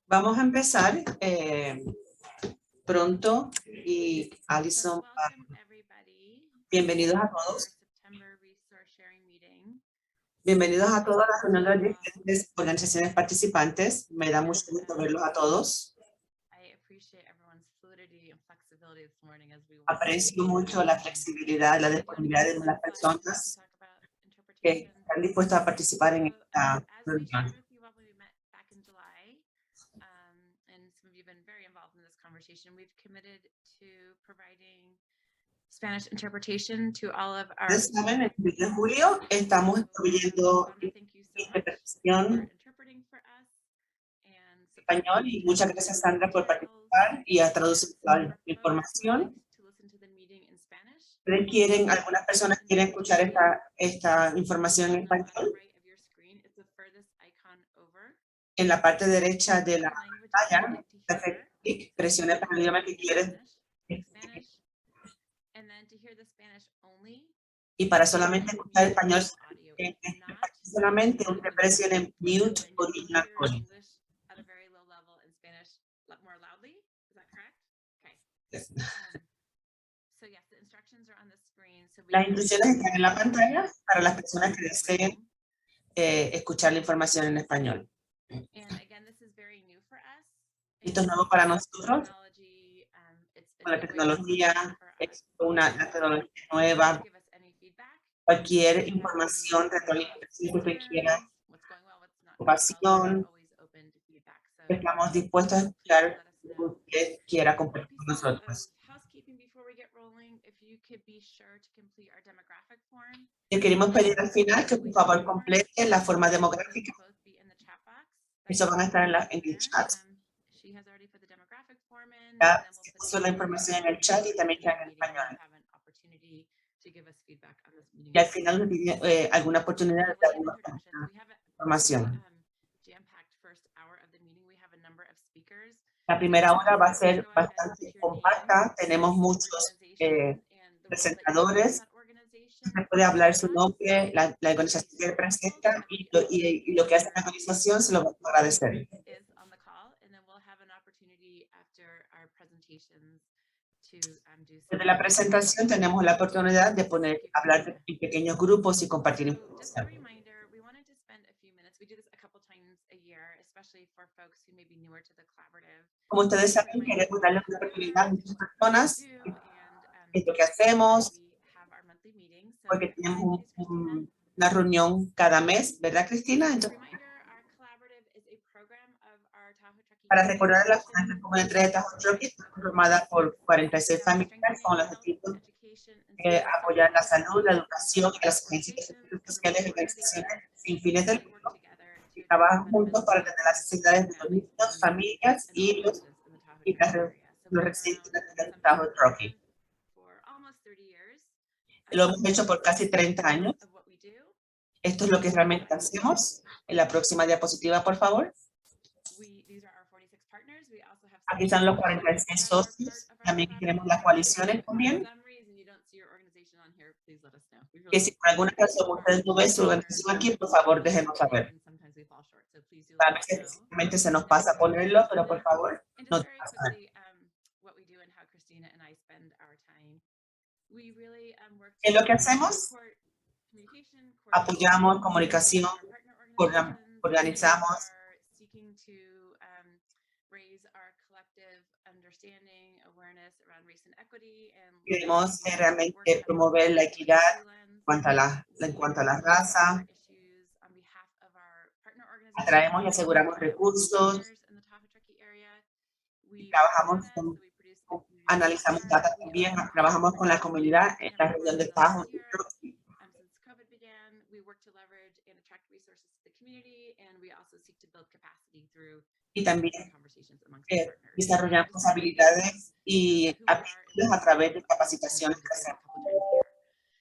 Vamos a empezar pronto y Alison, bienvenidos a todos. Bienvenidos a todas las reuniones de diferentes organizaciones participantes. Me da mucho gusto verlos a todos. Aprecio mucho la flexibilidad, la disponibilidad de las personas que están dispuestas a participar en esta reunión. Spanish interpretation to all of our. Ustedes saben, el 10 de julio estamos proveyendo interpretación español y muchas gracias Sandra por participar y a traducir la información. Algunas personas quieren escuchar esta información en español. En la parte derecha de la pantalla, hace clic, presione para el idioma que quieres. Y para solamente escuchar español, solamente usted presione mute original audio. Las instrucciones están en la pantalla para las personas que deseen escuchar la información en español. Esto es nuevo para nosotros. La tecnología es una tecnología nueva. Cualquier información, retroalimentación que quiera, ocupación, estamos dispuestos a escuchar lo que quiera compartir con nosotros. Le queremos pedir al final que por favor complete la forma demográfica. Eso van a estar en el chat. Ya se puso la información en el chat y también está en español. Y al final nos pide alguna oportunidad de dar una información. La primera hora va a ser bastante compacta. Tenemos muchos presentadores. Se puede hablar su nombre, la organización que representa y lo que hace la organización, se lo vamos a agradecer. Desde la presentación tenemos la oportunidad de hablar en pequeños grupos y compartir información. Como ustedes saben, queremos darle una oportunidad a muchas personas en lo que hacemos, porque tenemos una reunión cada mes, ¿verdad, Cristina? Entonces, para recordar la Fundación Comunitaria de Tahoe Truckee, está formada por 46 familias con los objetivos de apoyar la salud, la educación y las agencias sociales y organizaciones sin fines de lucro, y trabajan juntos para atender las necesidades de los niños, familias y los residentes de la ciudad de Tahoe Truckee. Lo hemos hecho por casi 30 años. Esto es lo que realmente hacemos. En la próxima diapositiva, por favor. Aquí están los 46 socios. También tenemos las coaliciones también. Que si por alguna razón ustedes no ven su organización aquí, por favor, déjenos saber. A veces simplemente se nos pasa ponerlo, pero por favor, no te pasa. ¿Qué es lo que hacemos? Apoyamos comunicación, organizamos. Queremos realmente promover la equidad en cuanto a la raza. Atraemos y aseguramos recursos. Y analizamos datos también. Trabajamos con la comunidad en la región de Tahoe. Y también desarrollamos habilidades y aptitudes a través de capacitaciones que hacemos.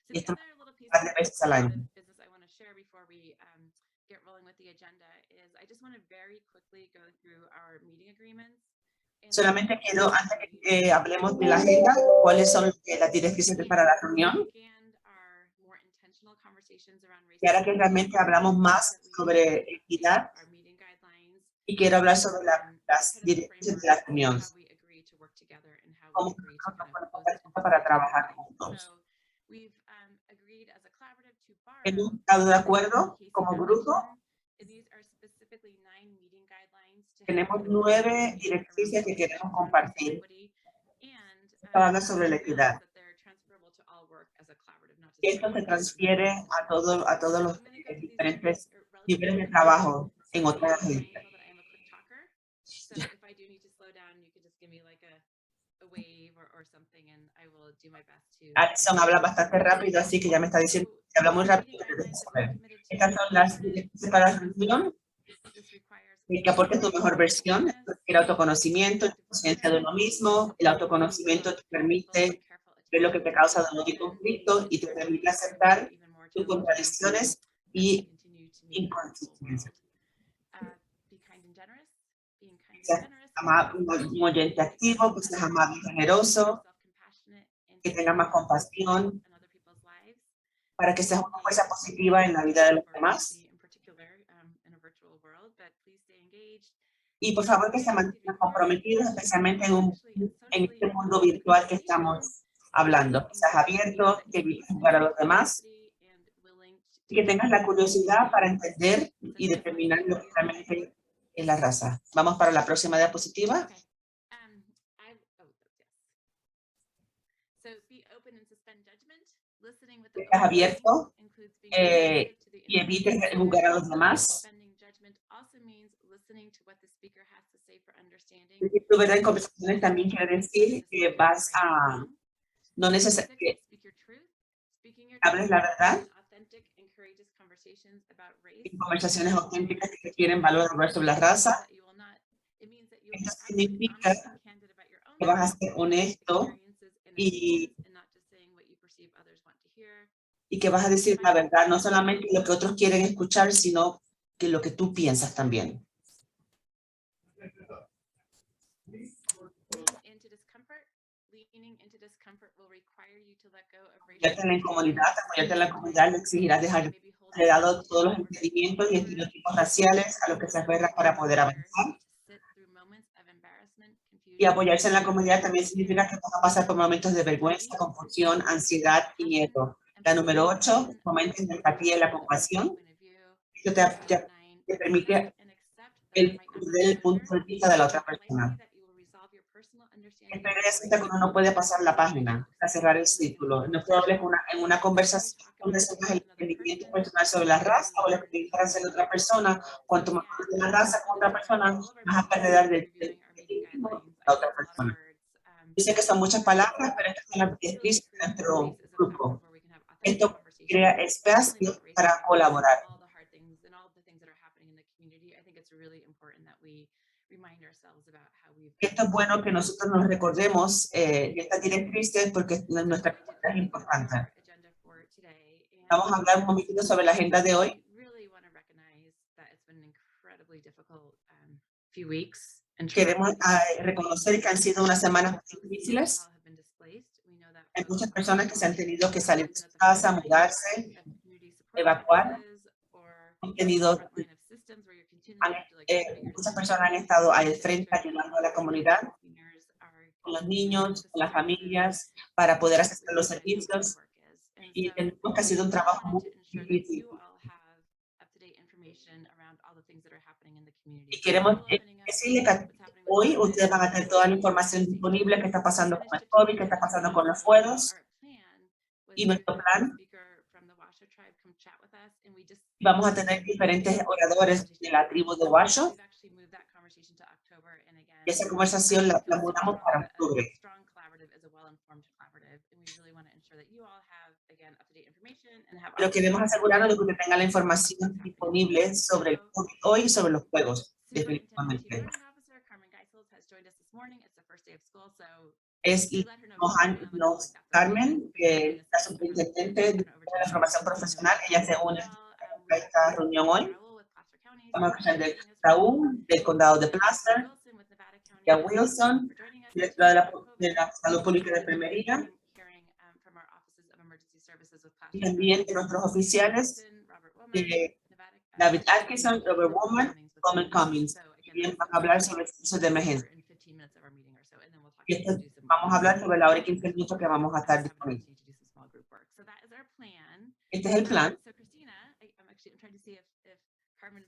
Y esto varias veces al año. Solamente quiero, antes de que hablemos de la agenda, cuáles son las directrices para la reunión. Y ahora que realmente hablamos más sobre equidad, y quiero hablar sobre las directrices de la reunión, cómo nosotros nos ponemos de acuerdo para trabajar juntos. Hemos estado de acuerdo como grupo. Tenemos 9 directrices que queremos compartir. Habla sobre la equidad. Y esto se transfiere a todos los diferentes niveles de trabajo en otras agencias. Alison habla bastante rápido, así que ya me está diciendo que habla muy rápido. Estas son las directrices para la reunión. Que aporte tu mejor versión, el autoconocimiento, la conciencia de uno mismo. El autoconocimiento te permite ver lo que te causa dolor y conflicto y te permite aceptar tus contradicciones y inconsistencias. Seas un oyente activo, que seas amable y generoso, que tengas más compasión, para que seas una fuerza positiva en la vida de los demás. Y por favor que se mantengan comprometidos, especialmente en este mundo virtual que estamos hablando. Que seas abierto, que evites jugar a los demás y que tengas la curiosidad para entender y determinar lo que realmente es la raza. Vamos para la próxima diapositiva. Estás abierto y evites jugar a los demás. Tu verdad en conversaciones también quiere decir que vas a no necesariamente hables la verdad en conversaciones auténticas que requieren valor sobre la raza. Esto significa que vas a ser honesto y que vas a decir la verdad, no solamente lo que otros quieren escuchar, sino que lo que tú piensas también. Apoyarte en la comunidad le exigirá dejar de lado todos los impedimentos y estereotipos raciales a los que se aferra para poder avanzar. Y apoyarse en la comunidad también significa que vas a pasar por momentos de vergüenza, confusión, ansiedad y miedo. La número 8, momentos de empatía y la compasión. Esto te permite el punto de vista de la otra persona. Experiencia que uno no puede pasar la página, a cerrar el círculo. No es probable que en una conversación donde se el entendimiento personal sobre la raza o la experiencia racial de otra persona, cuanto más de la raza con otra persona, más a perder de la otra persona. Dice que son muchas palabras, pero estas son las directrices de nuestro grupo. Esto crea espacio para colaborar. Esto es bueno que nosotros nos recordemos de estas directrices porque nuestra comunidad es importante. Vamos a hablar un momentito sobre la agenda de hoy. Queremos reconocer que han sido unas semanas muy difíciles. Hay muchas personas que se han tenido que salir de su casa, mudarse, evacuar. Muchas personas han estado al frente ayudando a la comunidad, con los niños, con las familias, para poder acceder a los servicios. Y entendemos que ha sido un trabajo muy difícil. Y queremos decirle que hoy ustedes van a tener toda la información disponible que está pasando con el COVID, que está pasando con los fuegos. Y nuestro plan, vamos a tener diferentes oradores de la tribu de Washoe. Y esa conversación la mudamos para octubre. Pero queremos asegurarnos de que usted tenga la información disponible sobre el COVID hoy y sobre los juegos, definitivamente. Es Carmen, la superintendente de la formación profesional. Ella se une a esta reunión hoy. Vamos a escuchar de Raúl, del condado de Placer, y a Wilson, directora de la salud pública de enfermería. Y también de nuestros oficiales, David Atkinson, Robert Woman, Coleman Cummings. también van a hablar sobre servicios de emergencia. Y vamos a hablar sobre la hora y 15 minutos que vamos a estar disponibles. Este es el plan. Carmen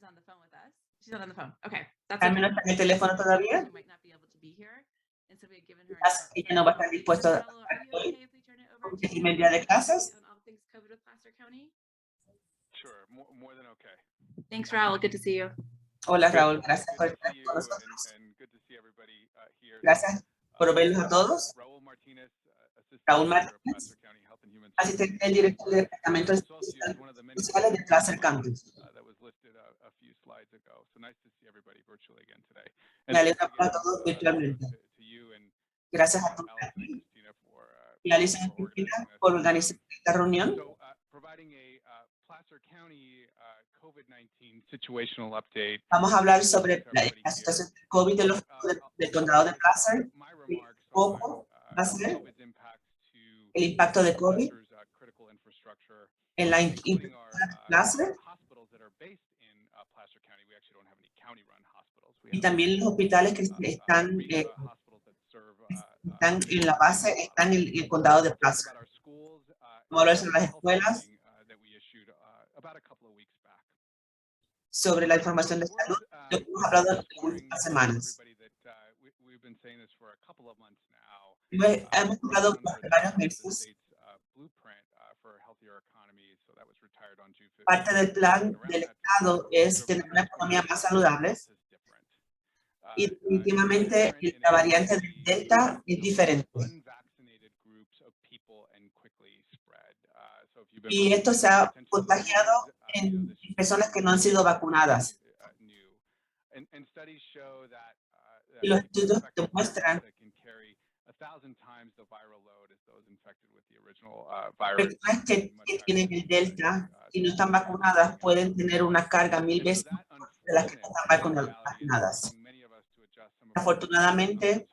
no está en el teléfono todavía. Ella no va a estar dispuesta a estar hoy porque es el primer día de clases. Sure, more than okay. Thanks, Raul. Good to see you. Hola, Raúl. Gracias por estar con nosotros. Gracias por verlos a todos. Raúl Martínez, asistente del director del Departamento de Servicios Sociales de Placer Campus. Me alegra ver a todos virtualmente. Gracias a todos y a Alicia y Cristina por organizar esta reunión. Vamos a hablar sobre la situación del COVID del condado de Placer. Poco va a ser el impacto de COVID en la infraestructura de Placer y también los hospitales que están en la base, están en el condado de Placer. Vamos a hablar sobre las escuelas, sobre la información de salud, lo que hemos hablado en las últimas semanas. Hemos hablado durante varios meses. Parte del plan del Estado es tener una economía más saludable y definitivamente la variante del Delta es diferente. Y esto se ha contagiado en personas que no han sido vacunadas. Y los estudios demuestran que personas que tienen el Delta y no están vacunadas pueden tener una carga 1000 veces de las que no están vacunadas. Afortunadamente,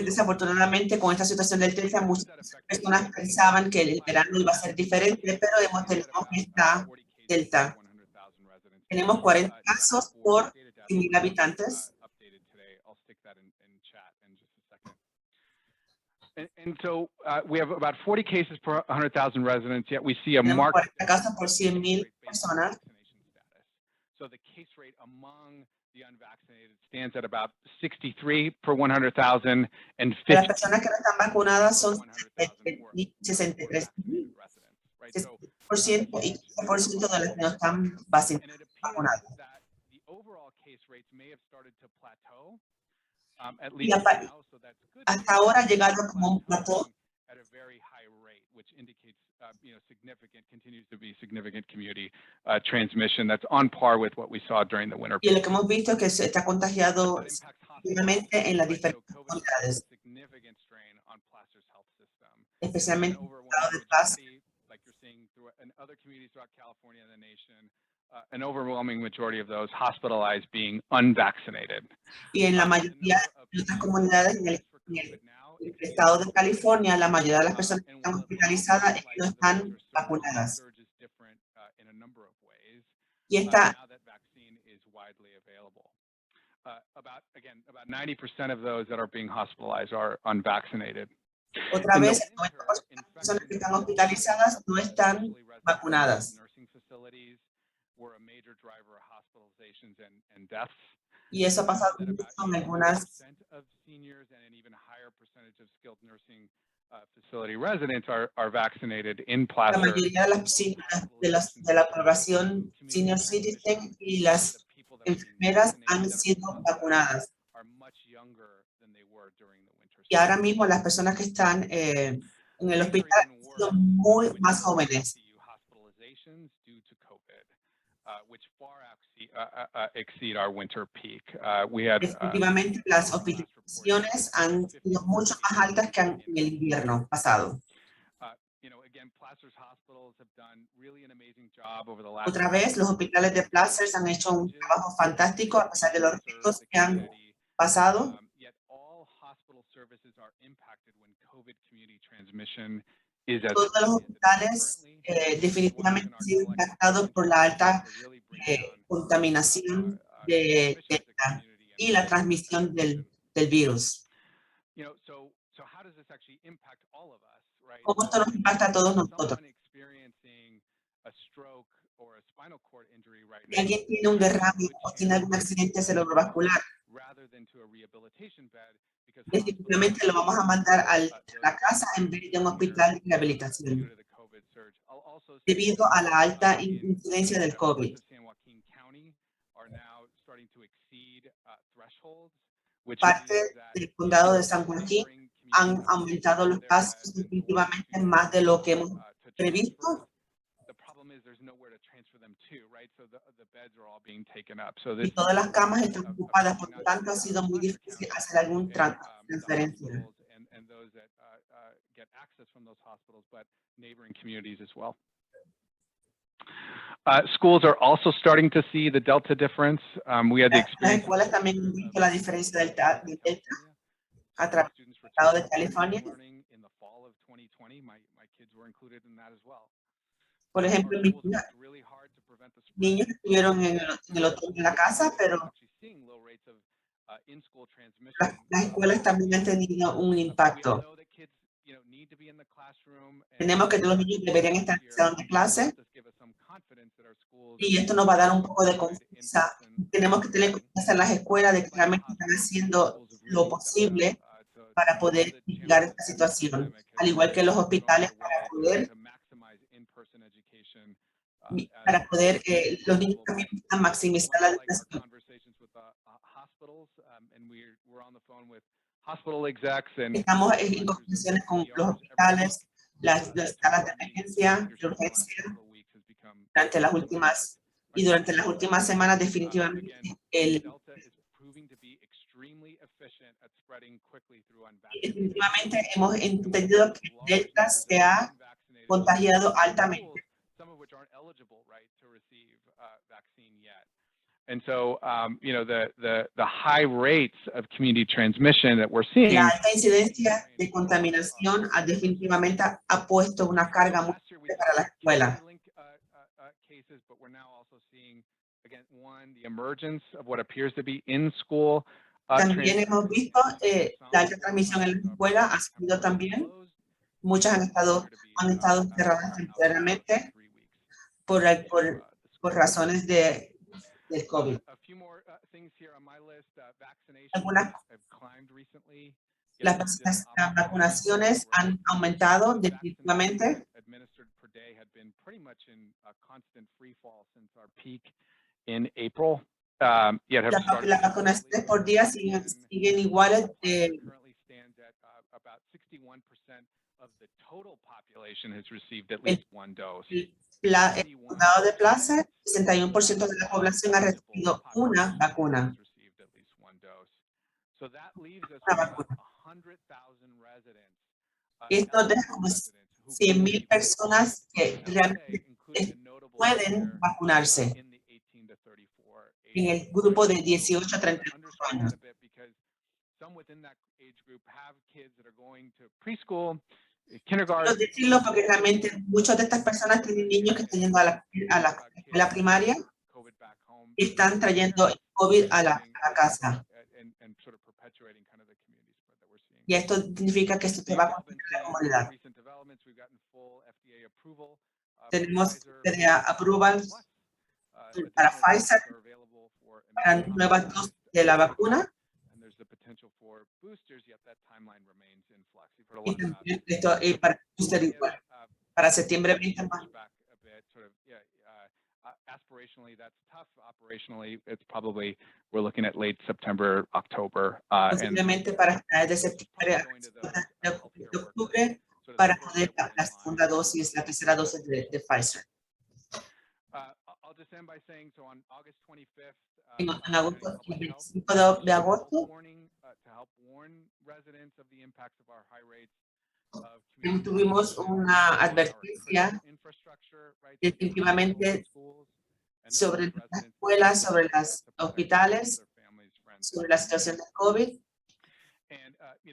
desafortunadamente, con esta situación del Delta, muchas personas pensaban que el verano iba a ser diferente, pero hemos tenido esta Delta. Tenemos 40 casos por 100,000 habitantes. And so we have about 40 cases per 100,000 residents, yet we see a marked casos por 100,000 personas. So the case rate among the unvaccinated stands at about 63 per 100,000 and 50. Las personas que no están vacunadas son 63% y 15% de las que no están vacunadas. The overall case rates may have started to plateau. Y hasta ahora ha llegado como un plató. Y lo que hemos visto es que se está contagiado en las diferentes comunidades, especialmente en el estado de Placer. An overwhelming majority of those hospitalized being unvaccinated. Y en la mayoría de otras comunidades en el estado de California, la mayoría de las personas que están hospitalizadas no están vacunadas. Y esta about 90% of those that are being hospitalized are unvaccinated. Otra vez, el 90% de las personas que están hospitalizadas no están vacunadas. Y eso ha pasado mucho en algunas. La mayoría de la población senior citizen y las enfermeras han sido vacunadas. Y ahora mismo las personas que están en el hospital son muy más jóvenes. Efectivamente, las hospitalizaciones han sido mucho más altas que en el invierno pasado. Otra vez, los hospitales de Placer han hecho un trabajo fantástico a pesar de los retos que han pasado. is as Todos los hospitales currently. definitivamente han sido impactados por la alta contaminación de Delta y la transmisión del virus. You know, so how does this actually impact all of us, right? ¿Cómo esto nos impacta a todos nosotros? Someone experiencing a stroke or a spinal cord injury right Si now, alguien tiene un derrame o tiene algún accidente cerebrovascular, rather than to a rehabilitation bed, because definitivamente lo vamos a mandar a la casa en vez de un hospital de rehabilitación, due to the COVID surge. I'll also say debido a la alta in incidencia del COVID. parts of San Joaquin County are now starting to exceed thresholds, which Parte means that del condado de San Joaquín bring han community aumentado los their casos beds definitivamente or más de lo que hemos to previsto. transfer. The problem is there's nowhere to transfer them to, right? So the beds are all being taken up. So Y this todas las camas están a ocupadas, por big lo tanto ha sido muy difícil hacer algún transferencia. and those that get access from those hospitals, but neighboring communities as well. Schools are also starting to see the Delta difference. We had the Las experience escuelas también han visto la diferencia del Delta a través del estado de California. in the fall of 2020. My kids were included in that as well. Por ejemplo, mis niños estuvieron en el otoño en la casa, pero las escuelas también han tenido un impacto. Tenemos que los niños deberían estar en salón de clase y esto nos va a dar un poco de confianza. Tenemos que tener confianza en las escuelas de que realmente están haciendo lo posible para poder mitigar esta situación, al igual que los hospitales para poder los niños también puedan maximizar la educación. Estamos en conversaciones con los hospitales, las salas de emergencia, de urgencia, durante las últimas semanas definitivamente hemos entendido que Delta se ha contagiado altamente. And so, you know, the high rates of community transmission that we're seeing. La alta incidencia de contaminación definitivamente ha puesto una carga muy fuerte para la escuela. Cases, but we're now also seeing, again, the emergence of what appears to be in-school. También hemos visto la alta transmisión en la escuela ha sido también. Muchas han estado cerradas temporalmente por razones del COVID. Las vacunaciones han aumentado definitivamente. Las vacunaciones por día siguen iguales. El condado de Plaza, 61% de la población ha recibido una vacuna. Esto deja como 100,000 personas que realmente pueden vacunarse en el grupo de 18 a 34 años. Quiero decirlo porque realmente muchas de estas personas tienen niños que están yendo a la escuela primaria y están trayendo el COVID a la casa. Y esto significa que esto se va a contagiar en la comunidad. Tenemos approval para Pfizer, para nuevas dosis de la vacuna. Y también esto para booster igual, para septiembre 20 más. Aspirationally, that's tough. Operationally, it's probably we're looking at late September, October. Posiblemente para finales de septiembre a octubre para poder la segunda dosis, la tercera dosis de Pfizer. I'll just end by saying, so on August 25th, En agosto, el 25 de agosto, tuvimos una advertencia definitivamente sobre las escuelas, sobre los hospitales, sobre la situación del COVID.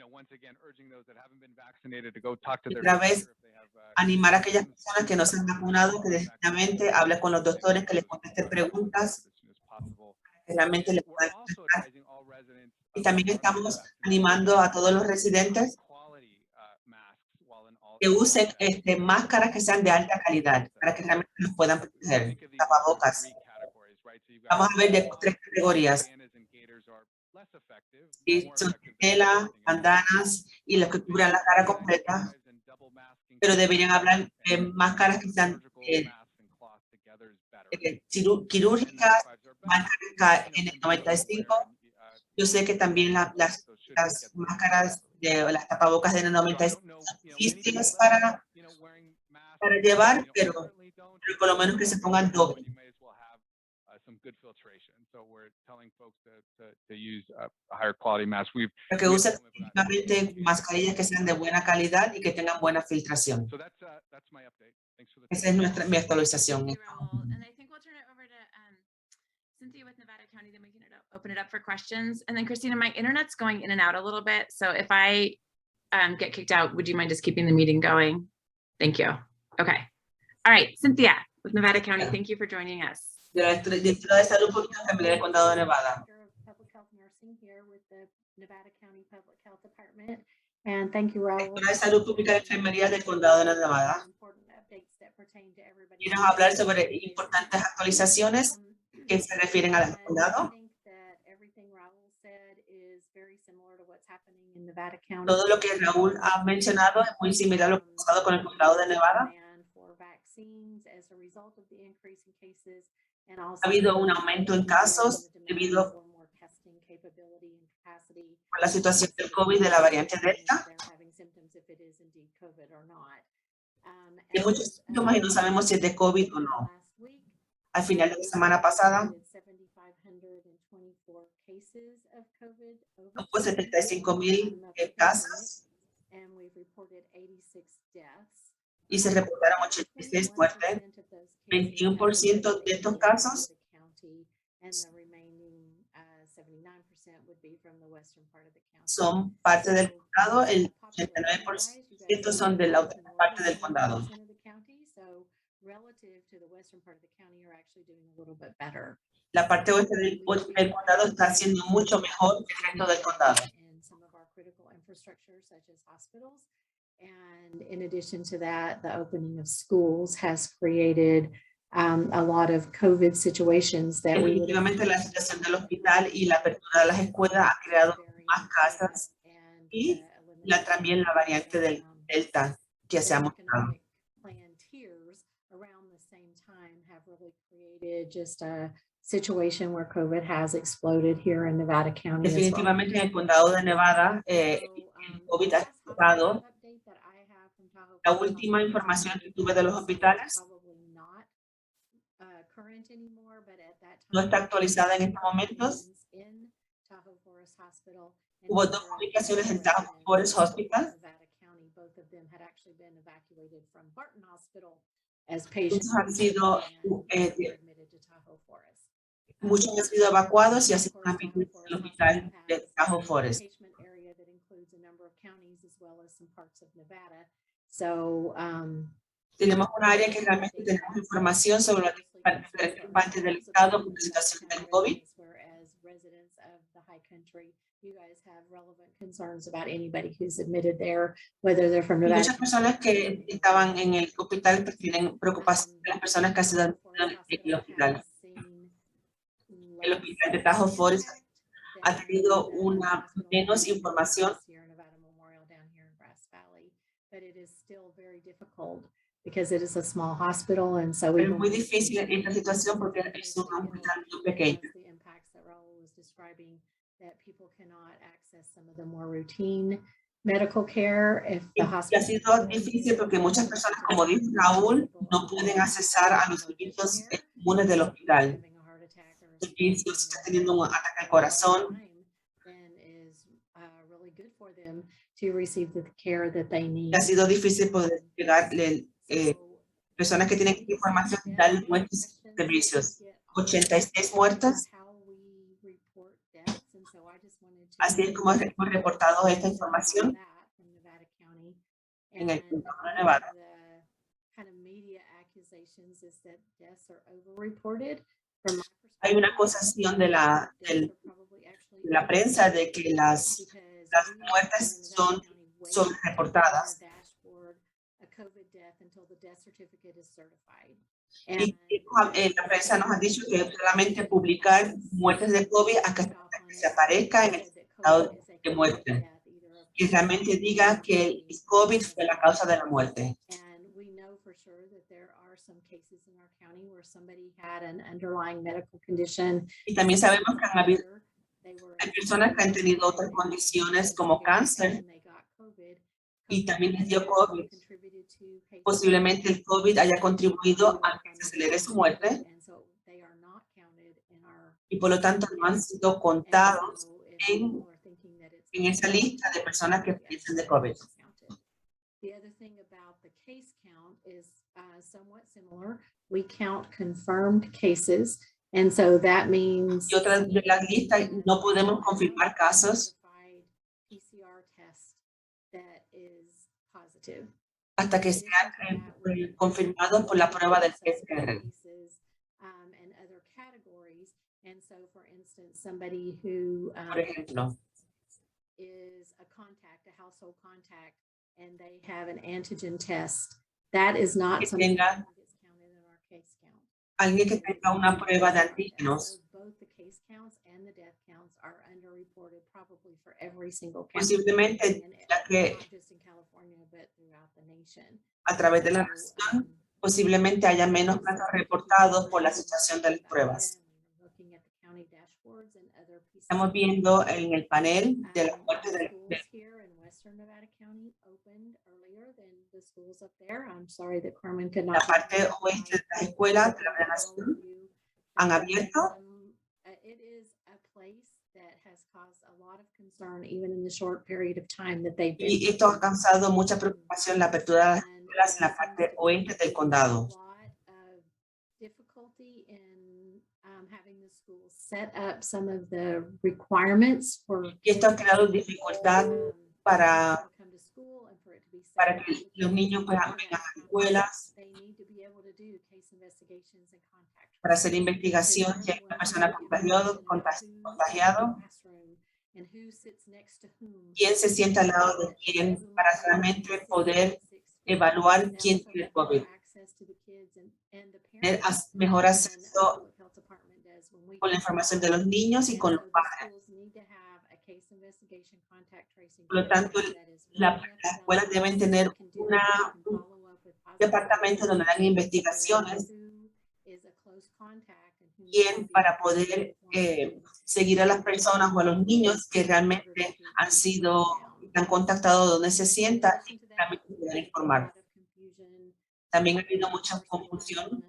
once again, urging those that haven't been vaccinated to go talk to their Otra vez, doctor if they have, animar a aquellas personas que no se han vacunado que definitivamente hable con los doctores, que les contesten preguntas, que realmente les puedan contestar. Y también estamos animando a todos los residentes que usen máscaras que sean de alta calidad para que realmente los puedan proteger. Tapabocas. Vamos a ver de 3 categorías. Y son tela, bandanas y los que cubran la cara completa. Pero deberían hablar de máscaras que sean quirúrgicas, máscaras N95. Yo sé que también las máscaras de las tapabocas de N95 son difíciles para llevar, pero por lo menos que se pongan doble. Para que usen definitivamente mascarillas que sean de buena calidad y que tengan buena filtración. Esa es mi actualización. Cynthia with Nevada County, then we can open it up for questions. And then Christina, my internet's going in and out a little bit. So if I get kicked out, would you mind just keeping the meeting going? Thank you. Okay. All right, Cynthia with Nevada County, thank you for joining us. Directora de Salud Pública Familiar del Condado de Nevada. Public Health Nursing here with the Nevada County Public Health Department. And thank you, Raul. Directora de Salud Pública de Enfermería del Condado de Nevada. Quiero hablar sobre importantes actualizaciones que se refieren al condado. Todo lo que Raúl ha mencionado es muy similar a lo que ha pasado con el condado de Nevada. Ha habido un aumento en casos debido a la situación del COVID de la variante Delta. Hay muchos síntomas y no sabemos si es de COVID o no. Al final de la semana pasada, hubo 75,000 casos y se reportaron 86 muertes. 21% de estos casos son parte del condado, el 89% son de la otra parte del condado. La parte oeste del condado está haciendo mucho mejor que el resto del condado. And in addition to that, the opening of schools has created a lot of COVID situations that definitivamente la situación del hospital y la apertura de las escuelas ha creado más casos y también la variante del Delta que se ha mostrado. Just a situation where COVID has exploded here in Nevada County. Definitivamente en el condado de Nevada el COVID ha explotado. La última información que tuve de los hospitales no está actualizada en estos momentos. Hubo 2 publicaciones en Tahoe Forest Hospital. Muchos han sido evacuados y así han vivido en el hospital de Tahoe Forest. Tenemos un área que realmente tenemos información sobre las diferentes partes del estado con la situación del COVID. Muchas personas que estaban en el hospital prefieren preocuparse de las personas que han sido admitidas en el hospital. El hospital de Tahoe Forest ha tenido una menos información. Es muy difícil esta situación porque es un hospital muy pequeño. Y ha sido difícil porque muchas personas, como dijo Raúl, no pueden accesar a los servicios comunes del hospital. Si está teniendo un ataque al corazón, ha sido difícil poder llegarle personas que tienen información y dar nuestros servicios. 86 muertas. Así es como hemos reportado esta información en el condado de Nevada. Hay una acusación de la prensa de que las muertes son reportadas. Y la prensa nos ha dicho que solamente publicar muertes de COVID hasta que se aparezca en el estado de muerte, que realmente diga que el COVID fue la causa de la muerte. Y también sabemos que hay personas que han tenido otras condiciones como cáncer y también les dio COVID. Posiblemente el COVID haya contribuido a que se acelere su muerte y por lo tanto no han sido contados en esa lista de personas que fallecen de COVID. We count confirmed cases, and so that means Y otra de las listas, no podemos confirmar casos hasta que sean confirmados por la prueba del PCR. Por ejemplo, is a contact, a household contact, and they have an antigen test. That is not que something tenga that gets counted in our case count. alguien que tenga una prueba de antígenos. Both the case counts and the death counts are underreported probably for every single county. Posiblemente, ya que Not just in California, but throughout the nation. a través de la nación, posiblemente haya menos casos reportados por la situación de las pruebas. Estamos viendo en el panel de las muertes de la parte oeste de las escuelas de la nación han abierto. Y esto ha causado mucha preocupación la apertura de las escuelas en la parte oeste del condado. Y esto ha creado dificultad para que los niños puedan ir a las escuelas, para hacer investigación si hay una persona contagiado, quién se sienta al lado de quién, para realmente poder evaluar quién tiene COVID. Tener mejor acceso con la información de los niños y con los padres. Por lo tanto, las escuelas deben tener un departamento donde hagan investigaciones bien para poder seguir a las personas o a los niños que realmente han contactado donde se sienta y realmente poder informar. También ha habido mucha confusión.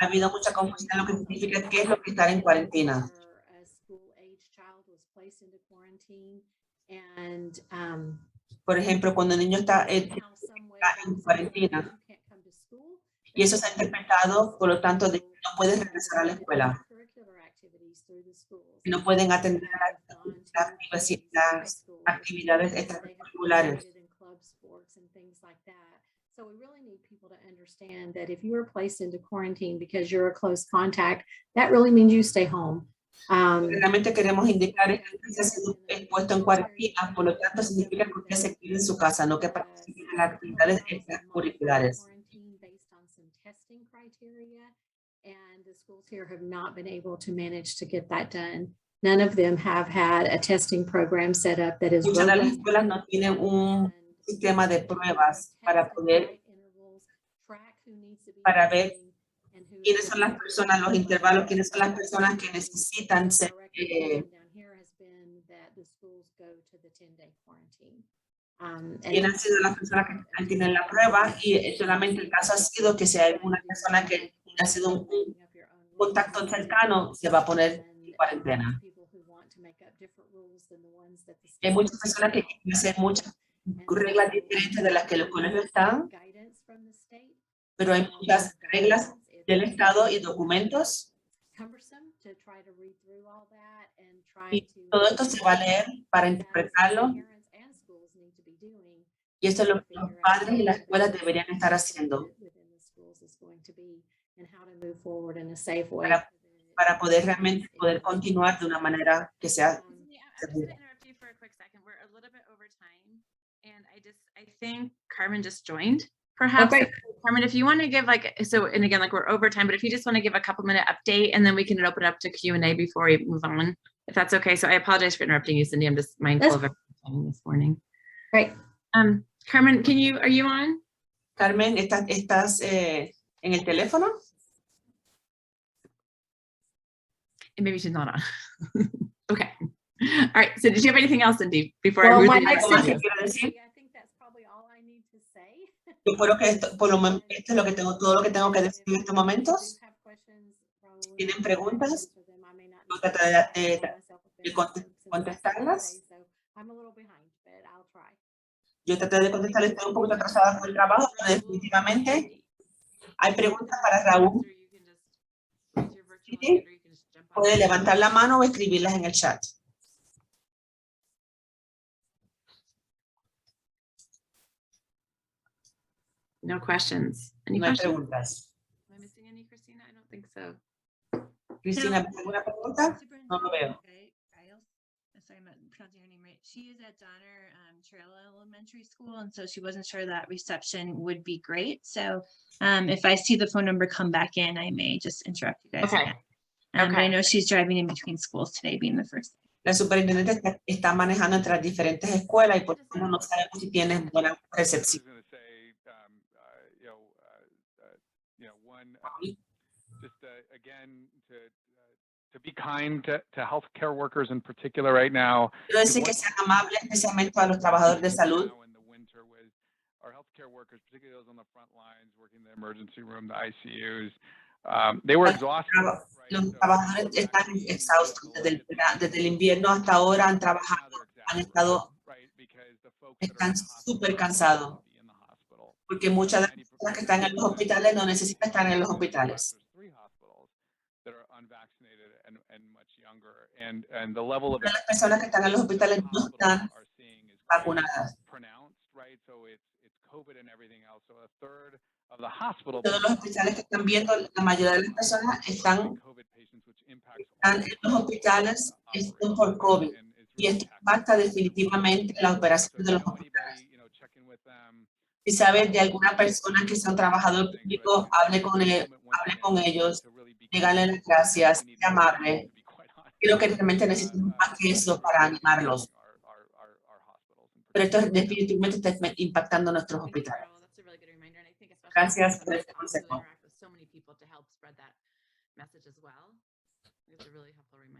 Ha habido mucha confusión en lo que significa qué es lo que estar en cuarentena. Por ejemplo, cuando el niño está en cuarentena y eso se ha interpretado, por lo tanto, de que no puedes regresar a la escuela, que no pueden atender las actividades extracurriculares. So we really need people to understand that if you are placed into quarantine because you're a close contact, that really means you stay home. Realmente queremos indicar que usted ha sido expuesto en cuarentena, por lo tanto significa que usted se quede en su casa, no que participe en las actividades extracurriculares. And the schools here have not been able to manage to get that done. None of them have had a testing program set up that is Muchas de las escuelas no tienen un sistema de pruebas para ver quiénes son las personas, los intervalos, quiénes son las personas que necesitan ser quiénes han sido las personas que tienen la prueba, y solamente el caso ha sido que si hay una persona que ha sido un contacto cercano, se va a poner en cuarentena. Hay muchas personas que quieren hacer muchas reglas diferentes de las que los colegios están, pero hay muchas reglas del Estado y documentos to try to read through all that and try Y to. todo esto se va a leer para interpretarlo. Parents and schools need to be doing. Y esto es lo que los padres y las escuelas deberían estar haciendo para poder realmente poder continuar de una manera que sea segura. I think Carmen just joined. Perhaps, Okay. Carmen, if you want to give and again, we're over time, but if you just want to give a couple minute update and then we can open it up to Q&A before we move on, if that's okay. So I apologize for interrupting you, Cindy. I'm just mindful of everything this morning. Right. Carmen, are you on? Carmen, ¿estás en el teléfono? And maybe she's not on. Okay. All right. So did you have anything else, Cindy, before I move my to next the thing quiero decir. Yo creo que esto es lo que tengo, todo lo que tengo que decir en estos momentos. Si tienen preguntas, yo trataré de contestarlas. Yo traté de contestarles, estoy un poquito atrasada con el trabajo, pero definitivamente hay preguntas para Raúl. ¿Sí? Puede levantar la mano o escribirlas en el chat. No questions. Any No hay questions? preguntas. Am I missing any, Christina? I don't think so. Cristina, ¿alguna pregunta? No lo veo. Sorry, I'm not pronouncing her name right. She is at Donner Trail Elementary School, and so she wasn't sure that reception would be great. So if I see the phone number come back in, I may just interrupt you guys. Okay. Again. But I know she's driving in between schools today, being the first. La superintendente está manejando entre las diferentes escuelas y por eso no sabemos si tienen buena recepción. Again, to be kind to healthcare workers in particular right now. Quiero decir que sean amables, especialmente a los trabajadores de salud. Our healthcare workers, particularly those on the front lines working in the emergency room, the ICUs, they were exhausted. Los trabajadores están exhaustos desde el invierno hasta ahora, han trabajado, están súper cansados, porque muchas de las personas que están en los hospitales no necesitan estar en los hospitales. Las personas que están en los hospitales no están vacunadas. Todos los hospitales que están viendo, la mayoría de las personas están en los hospitales están por COVID. Y esto impacta definitivamente la operación de los hospitales. Si sabes de alguna persona que sea un trabajador público, hable con ellos, díganle las gracias, sea amable. Creo que realmente necesitamos más que eso para animarlos. Pero esto definitivamente está impactando nuestros hospitales. Gracias por este consejo.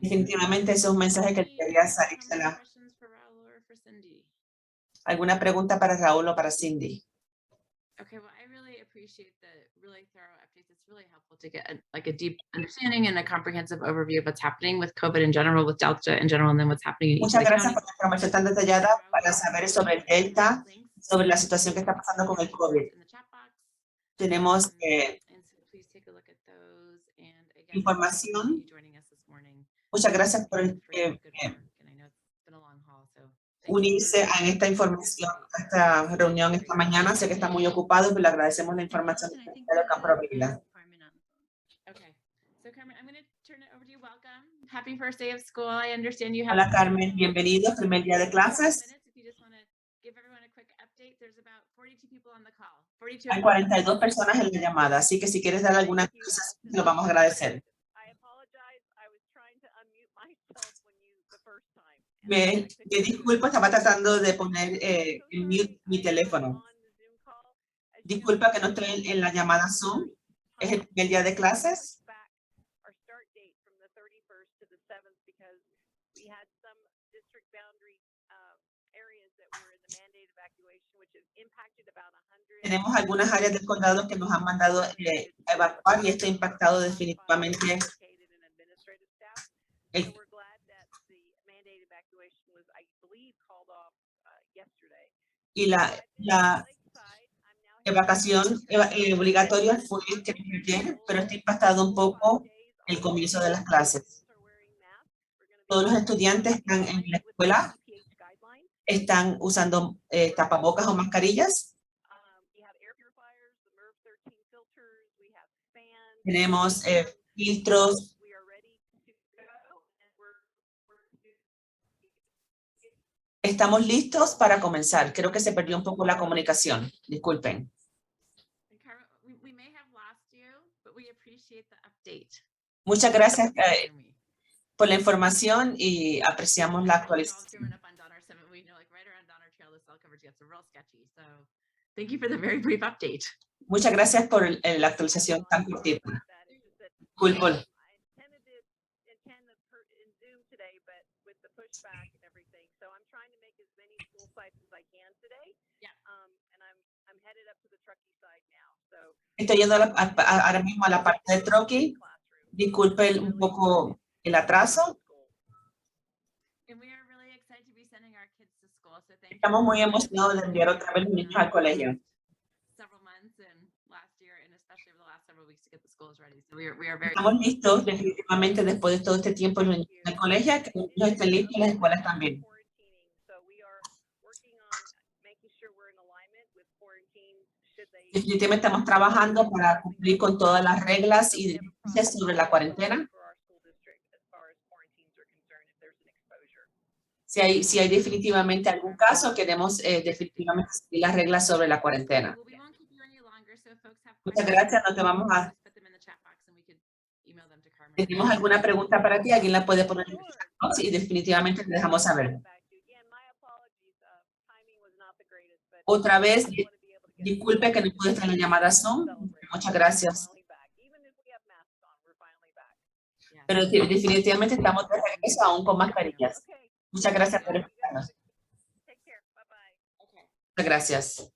Definitivamente ese es un mensaje que debería salírsela. ¿Alguna pregunta para Raúl o para Cindy? Okay, well, I really appreciate the really thorough updates. It's really helpful to get a deep understanding and a comprehensive overview of what's happening with COVID in general, with Delta in general, and then what's happening in each Muchas of the gracias counties. por la información tan detallada para saber sobre el Delta, sobre la situación que está pasando con el COVID. Tenemos información. Muchas gracias por unirse a esta información, a esta reunión esta mañana. Sé que está muy ocupado, pero le agradecemos la información de lo que han proveído. Okay, so Carmen, I'm going to turn it over to you. Welcome. Happy first day of school. I understand you have. Hola Carmen, bienvenido, primer día de clases. Hay 42 personas en la llamada, así que si quieres dar alguna cosa, lo vamos a agradecer. Me disculpo, estaba tratando de poner en mute mi teléfono. Disculpa que no estoy en la llamada Zoom. Es el primer día de clases. Tenemos algunas áreas del condado que nos han mandado a evacuar y esto ha impactado definitivamente y la evacuación obligatoria fue ayer, pero está impactado un poco el comienzo de las clases. Todos los estudiantes están en la escuela, están usando tapabocas o mascarillas. Tenemos filtros. Estamos listos para comenzar. Creo que se perdió un poco la comunicación. Disculpen. Muchas gracias por la información y apreciamos la actualización. Muchas gracias por la actualización tan cortita. Disculpo. Estoy yendo ahora mismo a la parte de Truckee. Disculpe un poco el atraso. Estamos muy emocionados de enviar otra vez los niños al colegio. Estamos listos definitivamente después de todo este tiempo en el colegio, que los niños estén listos y las escuelas también. Definitivamente estamos trabajando para cumplir con todas las reglas y directrices sobre la cuarentena. Si hay definitivamente algún caso, queremos definitivamente seguir las reglas sobre la cuarentena. Muchas gracias, no te vamos a... ¿Tenemos alguna pregunta para ti? ¿Alguien la puede poner en el chat? Y definitivamente te dejamos saber. Otra vez, disculpe que no pude estar en la llamada Zoom. Muchas gracias. Pero definitivamente estamos de regreso aún con mascarillas. Muchas gracias por escucharnos. Muchas gracias.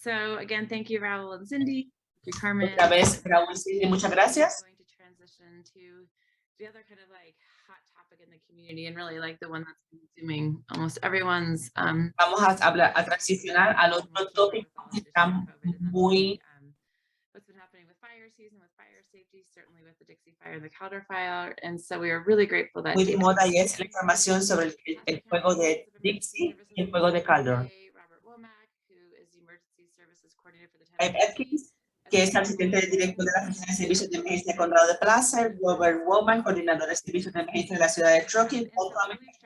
So again, thank you, Raul and Cindy. Thank you, Carmen. Otra vez, Raúl, Cindy, muchas gracias. Going to transition to the other kind of like hot topic in the community and really like the one that's consuming almost everyone's. Vamos a transicionar al otro tópico que está muy what's been happening with fire season, with fire safety, certainly with the Dixie Fire and the Calder Fire. And so we are really grateful that muy de moda y es la información sobre el fuego de Dixie y el fuego de Calder. Atkins, que es asistente director de la Oficina de Servicios de Emergencia del Condado de Placer, Robert Womack, coordinador de servicios de emergencia de la ciudad de Truckee,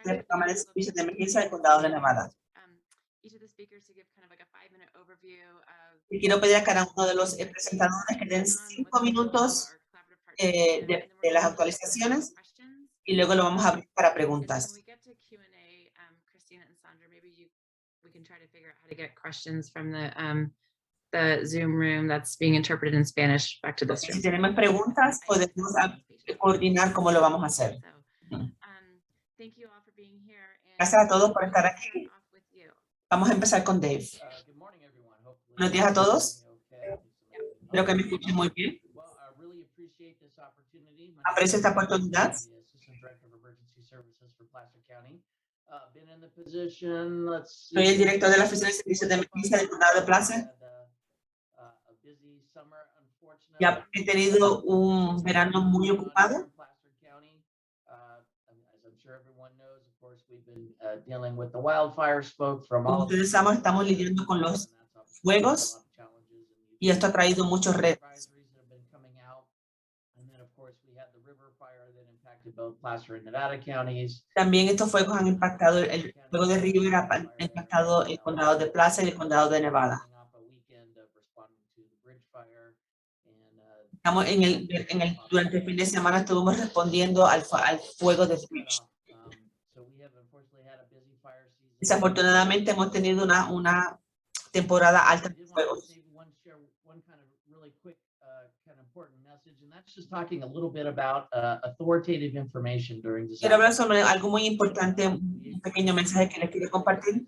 del programa de servicios de emergencia del Condado de Nevada. Y quiero pedir a cada uno de los presentadores que den 5 minutos de las actualizaciones y luego lo vamos a abrir para preguntas. The Zoom room that's being interpreted in Spanish back to this room. Si tenemos preguntas, podemos coordinar cómo lo vamos a hacer. Gracias a todos por estar aquí. Vamos a empezar con Dave. Buenos días a todos. Espero que me escuchen muy bien. Aprecio esta oportunidad. Soy el director de la Oficina de Servicios de Emergencia del Condado de Placer. Ya he tenido un verano muy ocupado. Como ustedes saben, estamos lidiando con los fuegos y esto ha traído muchos retos. También estos fuegos han impactado, el fuego de River ha impactado el condado de Placer y el condado de Nevada. Estamos durante el fin de semana estuvimos respondiendo al fuego de Bridge. Desafortunadamente hemos tenido una temporada alta de fuegos. Quiero hablar sobre algo muy importante, un pequeño mensaje que les quiero compartir.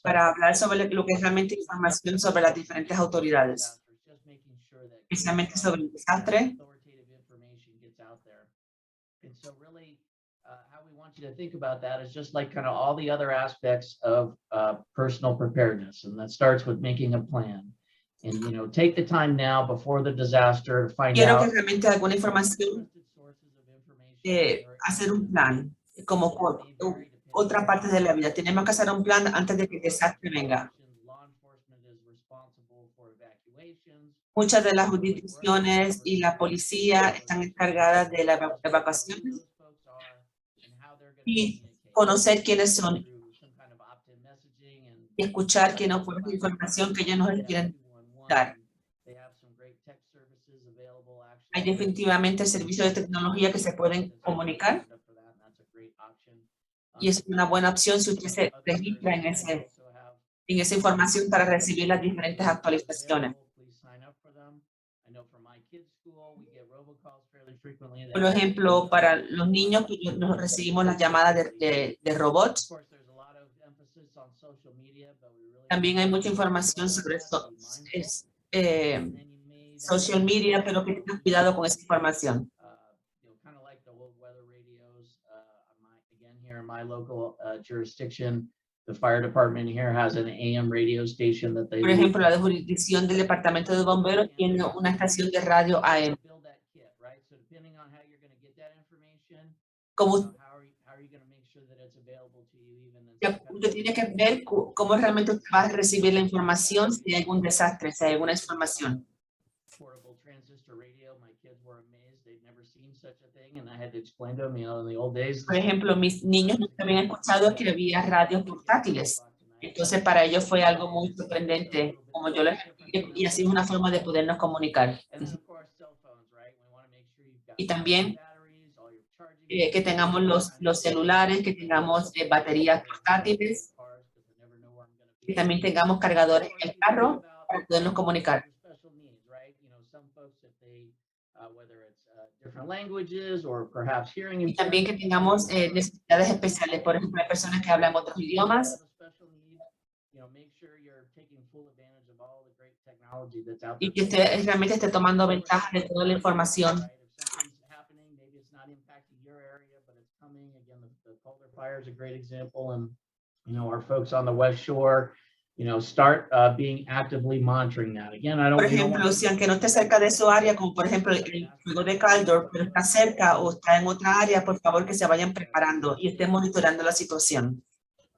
Para hablar sobre lo que es realmente información sobre las diferentes autoridades, especialmente sobre el desastre. want you to think about that as just like kind of all the other aspects of personal preparedness. And that starts with making a plan. And, you know, take the time now before the disaster to find Quiero que out realmente alguna información, hacer un plan, como otra parte de la vida. Tenemos que hacer un plan antes de que el desastre venga. Muchas de las jurisdicciones y la policía están encargadas de la evacuación y conocer quiénes son y escuchar quién nos puede información que ellos nos quieren dar. Hay definitivamente servicios de tecnología que se pueden comunicar y es una buena opción si usted se registra en esa información para recibir las diferentes actualizaciones. Por ejemplo, para los niños, nos recibimos las llamadas de robots. También hay mucha información sobre social media, pero que tengan cuidado con esa información. Here in my local jurisdiction, the fire department here has an AM radio station that they. Por ejemplo, la jurisdicción del departamento de bomberos tiene una estación de radio AM. Como usted tiene que ver cómo realmente va a recibir la información si hay algún desastre, si hay alguna información. Por ejemplo, mis niños no habían escuchado que había radios portátiles. Entonces, para ellos fue algo muy sorprendente, como yo les expliqué, y así es una forma de podernos comunicar. Y también que tengamos los celulares, que tengamos baterías portátiles, que también tengamos cargadores en el carro para podernos comunicar. Y también que tengamos necesidades especiales, por ejemplo, hay personas que hablan otros idiomas. Y que usted realmente esté tomando ventaja de toda la información. Fire is a great example, and you know our folks on the West Shore, you know, start being actively monitoring that. Again, I don't. Por ejemplo, si aunque no esté cerca de su área, como por ejemplo el fuego de Caldor, pero está cerca o está en otra área, por favor que se vayan preparando y estén monitoreando la situación.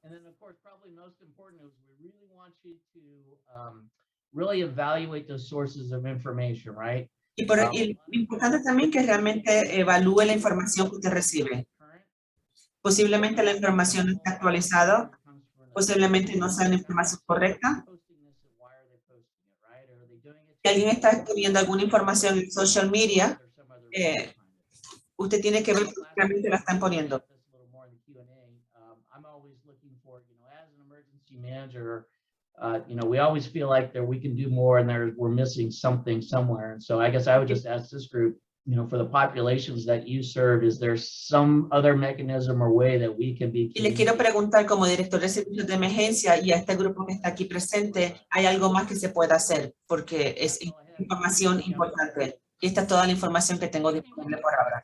And then, of course, probably most important is we really want you to really evaluate those sources of information, right? Y lo importante también que realmente evalúe la información que usted recibe. Posiblemente la información no está actualizada, posiblemente no sea la información correcta. Si alguien está escribiendo alguna información en social media, usted tiene que ver si realmente la están poniendo. You know, we always feel like we can do more and we're missing something somewhere. And so I guess I would just ask this group, you know, for the populations that you serve, is there some other mechanism or way that we can be? Y le quiero preguntar como director de servicios de emergencia y a este grupo que está aquí presente, ¿hay algo más que se pueda hacer? Porque es información importante. Y esta es toda la información que tengo disponible por ahora.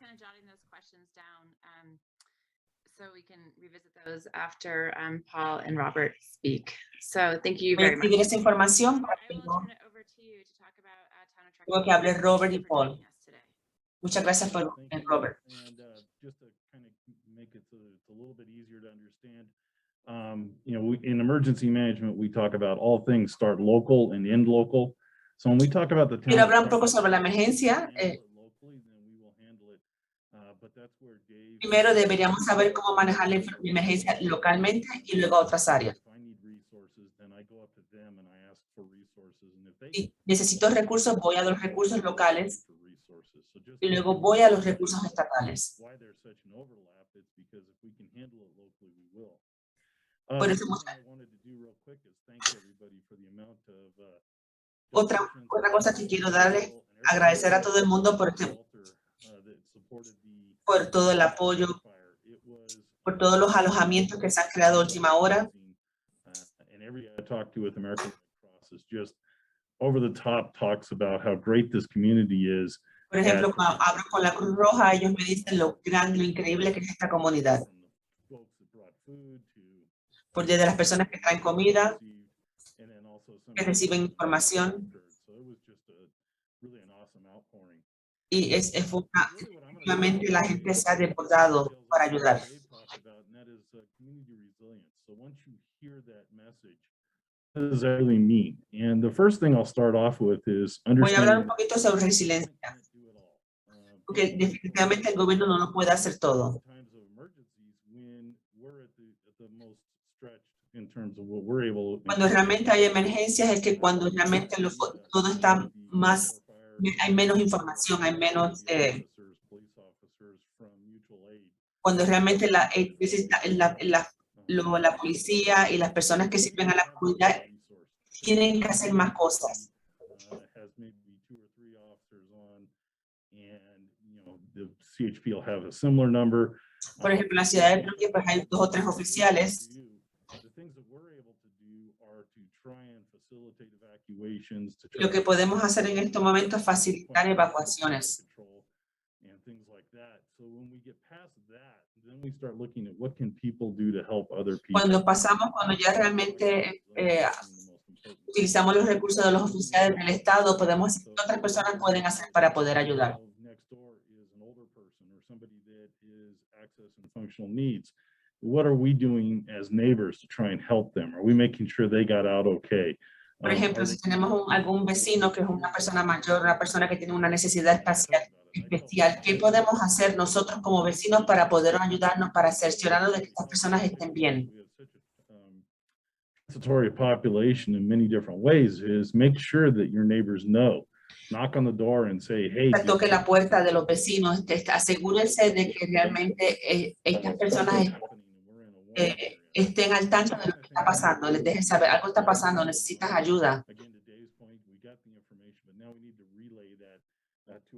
So we can revisit those after Paul and Robert speak. So thank you very much. Voy a esa información para que luego que hable Robert y Paul. Muchas gracias por Robert. Just to kind of make it so that it's a little bit easier to understand, you know, in emergency management, we talk about all things start local and end local. So when we talk about the town, quiero hablar un poco sobre la emergencia. Primero deberíamos saber cómo manejar la emergencia localmente y luego a otras áreas. Si necesito recursos, voy a los recursos locales y luego voy a los recursos estatales. Por eso, otra cosa que quiero darle, agradecer a todo el mundo por todo el apoyo, por todos los alojamientos que se han creado a última hora. Por ejemplo, cuando hablo con la Cruz Roja, ellos me dicen lo grande, lo increíble que es esta comunidad. desde las personas que traen comida, que reciben información. Y efectivamente la gente se ha desbordado para ayudar. What does that really mean? And the first thing I'll start off with is Voy a hablar un understanding poquito sobre resiliencia, porque definitivamente el gobierno no lo puede hacer todo. times of emergencies when we're at the most stretched in terms of what we're able. Cuando realmente hay emergencias es que cuando realmente todo está más, hay menos información, hay menos, cuando realmente la policía y las personas que sirven a la comunidad tienen que hacer más cosas. Has maybe 2 or 3 officers on, and the CHP will have a similar number. Por ejemplo, en la ciudad de Brooklyn pues hay 2 o 3 oficiales. Lo que podemos hacer en este momento es facilitar evacuaciones. Cuando ya realmente utilizamos los recursos de los oficiales del Estado, podemos decir qué otras personas pueden hacer para poder ayudar. What are we doing as neighbors to try and help them? Are we making sure they got out okay? Por ejemplo, si tenemos algún vecino que es una persona mayor, una persona que tiene una necesidad especial, ¿qué podemos hacer nosotros como vecinos para poder ayudarnos, para cerciorarnos de que estas personas estén bien? Population in many different ways is make sure that your neighbors know. Knock on the door and say, hey. Toque la puerta de los vecinos, asegúrense de que realmente estas personas estén al tanto de lo que está pasando, les dejen saber, algo está pasando, necesitas ayuda.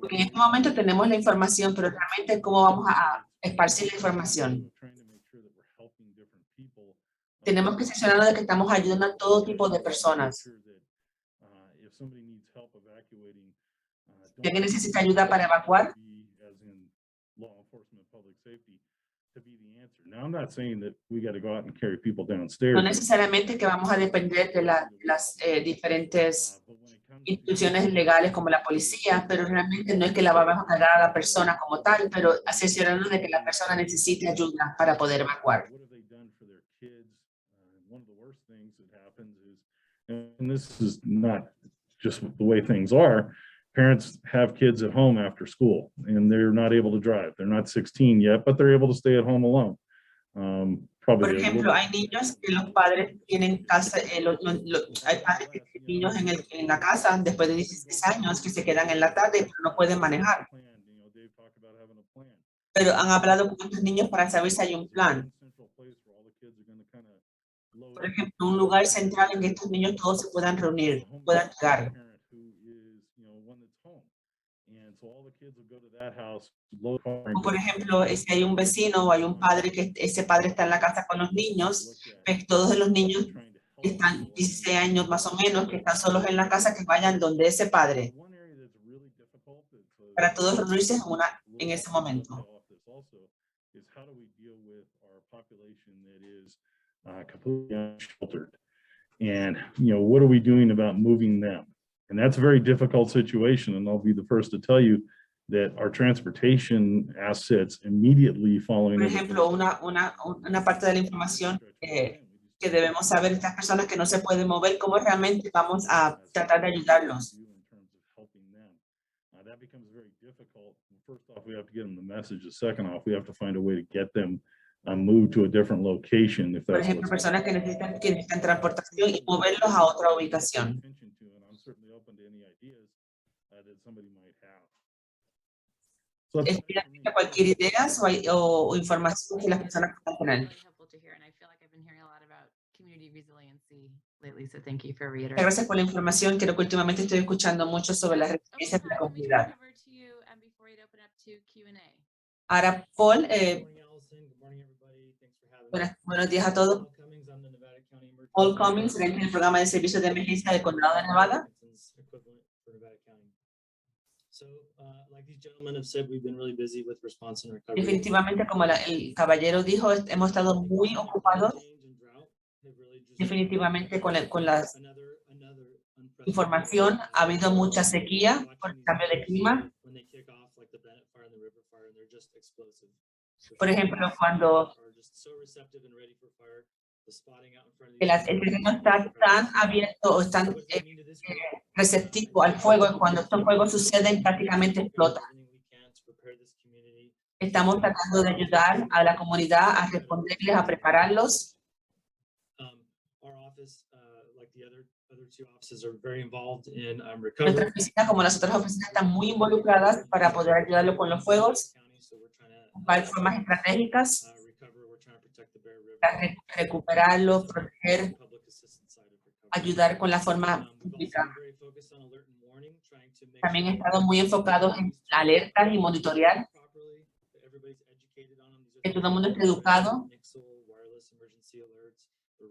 Porque en este momento tenemos la información, pero realmente cómo vamos a esparcir la información. Tenemos que asegurarnos de que estamos ayudando a todo tipo de personas. Si alguien necesita ayuda para evacuar, no necesariamente que vamos a depender de las diferentes instituciones legales como la policía, pero realmente no es que la vamos a cargar a la persona como tal, pero asegurarnos de que la persona necesite ayuda para poder evacuar. And this is not just the way things are. Parents have kids at home after school and they're not able to drive. They're not 16 yet, but they're able to stay at home alone. Por ejemplo, hay niños que los padres tienen casa, hay padres que tienen niños en la casa después de 16 años que se quedan en la tarde pero no pueden manejar. Pero han hablado con estos niños para saber si hay un plan. Por ejemplo, un lugar central en que estos niños todos se puedan reunir, puedan llegar. O por ejemplo, si hay un vecino o hay un padre que ese padre está en la casa con los niños, pues todos los niños que están 16 años más o menos, que están solos en la casa, que vayan donde ese padre, para todos reunirse en ese momento. Completely unsheltered, and what are we doing about moving them? And that's a very difficult situation, and I'll be the first to tell you that our transportation assets immediately following. Por ejemplo, una parte de la información que debemos saber, estas personas que no se pueden mover, cómo realmente vamos a tratar de ayudarlos. That becomes very difficult. First off, we have to get them the message. The second off, we have to find a way to get them moved to a different location. If Por ejemplo, personas que necesitan transportación y moverlos a otra ubicación. Estoy abierta a cualquier idea o información que las personas puedan tener. Gracias por la información. Creo que últimamente estoy escuchando mucho sobre las resiliencias de la comunidad. Ahora, Paul, buenos días a todos. Paul Cummings, gerente del programa de servicios de emergencia del Condado de Nevada. Definitivamente, como el caballero dijo, hemos estado muy ocupados definitivamente con la información. Ha habido mucha sequía por el cambio de clima. Por ejemplo, cuando el terreno está tan abierto o tan receptivo al fuego, y cuando estos fuegos suceden prácticamente explota. Estamos tratando de ayudar a la comunidad a responderles, a prepararlos. Nuestra oficina, como las otras oficinas, están muy involucradas para poder ayudarlo con los fuegos, buscar formas estratégicas para recuperarlo, proteger, ayudar con la forma pública. También he estado muy enfocado en alertas y monitorear, que todo el mundo esté educado,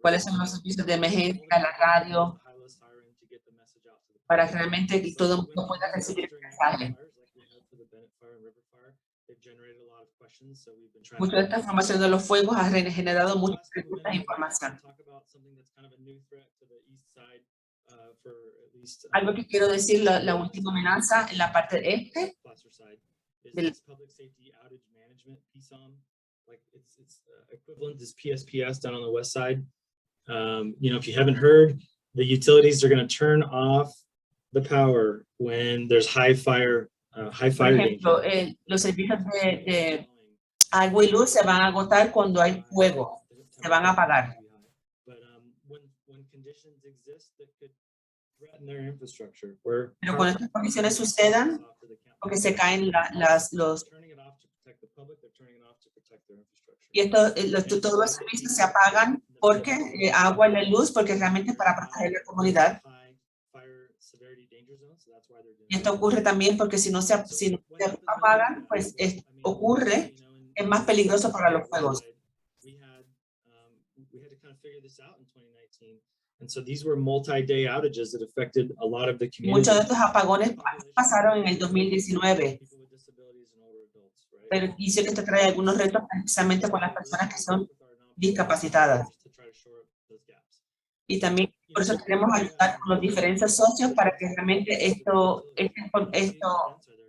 cuáles son los servicios de emergencia, la radio, para realmente que todo el mundo pueda recibir el mensaje. Mucha de esta información de los fuegos ha generado muchas preguntas e información. Algo que quiero decir, la última amenaza en la parte este del PSPS down on the west side. If you haven't heard, the utilities are going to turn off the power when there's high fire Por ejemplo, los servicios de agua y luz se van a agotar cuando hay fuego, se van a apagar. Pero cuando estas condiciones sucedan, porque se caen los y todos los servicios se apagan porque agua y la luz, porque realmente para proteger la comunidad. Y esto ocurre también porque si no se apagan, pues ocurre, es más peligroso para los fuegos. Muchos de estos apagones pasaron en el 2019. Pero dice que esto trae algunos retos precisamente con las personas que son discapacitadas. Y también por eso queremos ayudar con los diferentes socios para que realmente esto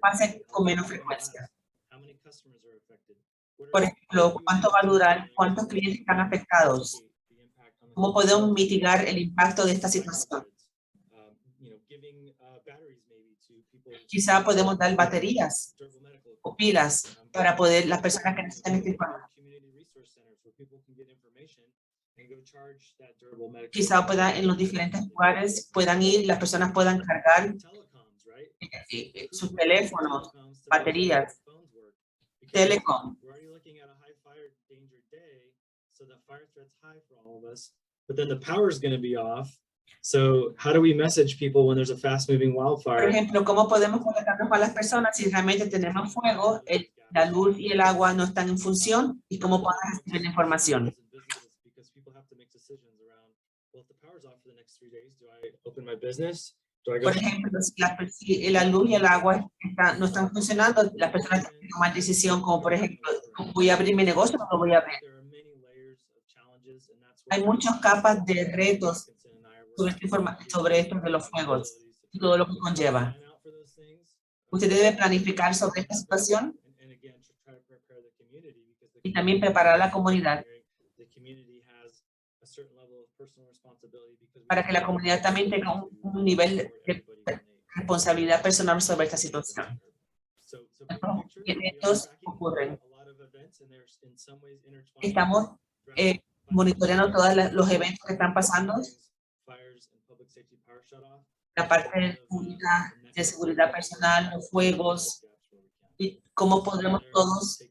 pase con menos frecuencia. Por ejemplo, ¿cuánto va a durar? ¿Cuántos clientes están afectados? ¿Cómo podemos mitigar el impacto de esta situación? Quizá podemos dar baterías o pilas para poder las personas que necesitan esta información. Quizá en los diferentes lugares puedan ir, las personas puedan cargar sus teléfonos, baterías, telecom. But then the power is going to be off. So how do we message people when there's a fast-moving wildfire? Por ejemplo, ¿cómo podemos comunicarnos con las personas si realmente tenemos fuego, la luz y el agua no están en función? ¿Y cómo podemos recibir la información? Por ejemplo, si la luz y el agua no están funcionando, las personas tienen que tomar decisión como, por ejemplo, ¿voy a abrir mi negocio o no lo voy a abrir? Hay muchas capas de retos sobre esto de los fuegos y todo lo que conlleva. Usted debe planificar sobre esta situación y también preparar a la comunidad para que la comunidad también tenga un nivel de responsabilidad personal sobre esta situación. Eventos ocurren. Estamos monitoreando todos los eventos que están pasando. La parte pública de seguridad personal, los fuegos, y cómo podremos todos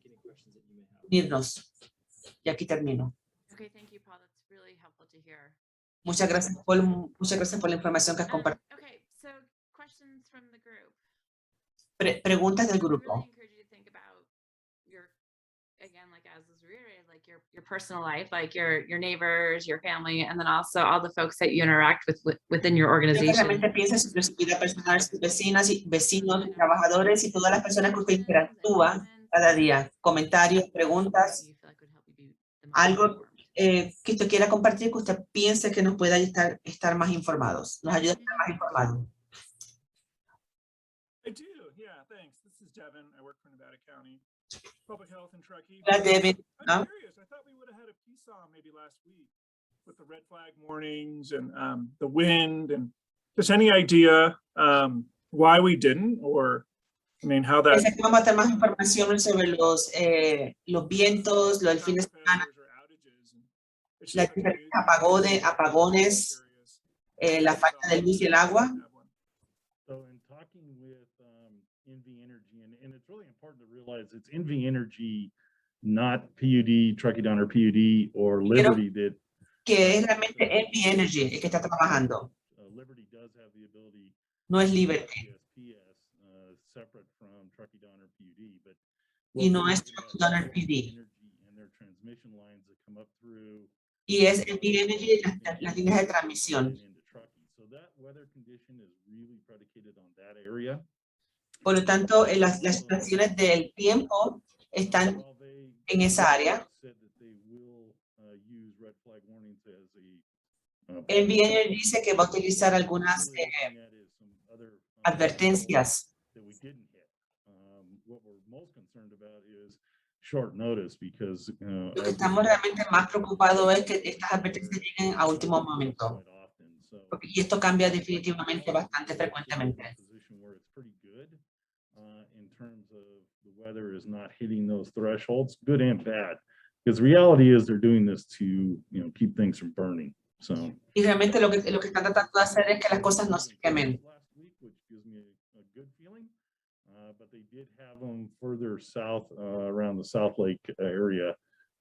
unirnos. Y aquí termino. Muchas gracias por la información que has compartido. Preguntas del grupo. like your personal life, like your neighbors, your family, and then also all the folks that you interact with within your Yo que organization. realmente piensa sobre su vida personal, sus vecinas y vecinos, sus trabajadores y todas las personas con que interactúa cada día. Comentarios, preguntas, algo que usted quiera compartir, que usted piense que nos pueda estar más informados, nos ayuda a estar más informados. I do, yeah, thanks. This is Devin. I work for Nevada County Public Health in Truckee. Hola, David. I'm curious. I thought we would have had a peace song maybe last week with the red flag warnings and the wind and just any idea why we didn't, or I mean how that. Pensé que vamos a tener más información sobre los vientos, el fin de semana, las diferentes apagones, la falta de luz y el agua. So in talking with NV Energy, and it's really important to realize it's NV Energy, not PUD, Truckee Donner PUD, or Liberty that. Que es realmente NV Energy el que está trabajando. Liberty does have the ability. No es Liberty. Separate from Truckee Donner PUD, but. Y no es Truckee Donner PUD. And their transmission lines that come up through. Y es NV Energy las líneas de transmisión. So that weather condition is really predicated on that area. Por lo tanto, las situaciones del tiempo están en esa área. NV Energy dice que va a utilizar algunas advertencias. Lo que estamos realmente más preocupados es que estas advertencias lleguen a último momento. Y esto cambia definitivamente bastante frecuentemente. In terms of the weather is not hitting those thresholds, good and bad, because the reality is they're doing this to, keep things from burning. So. Y realmente lo que están tratando de hacer es que las cosas no se quemen. Which gives me a good feeling, but they did have them further south around the South Lake area,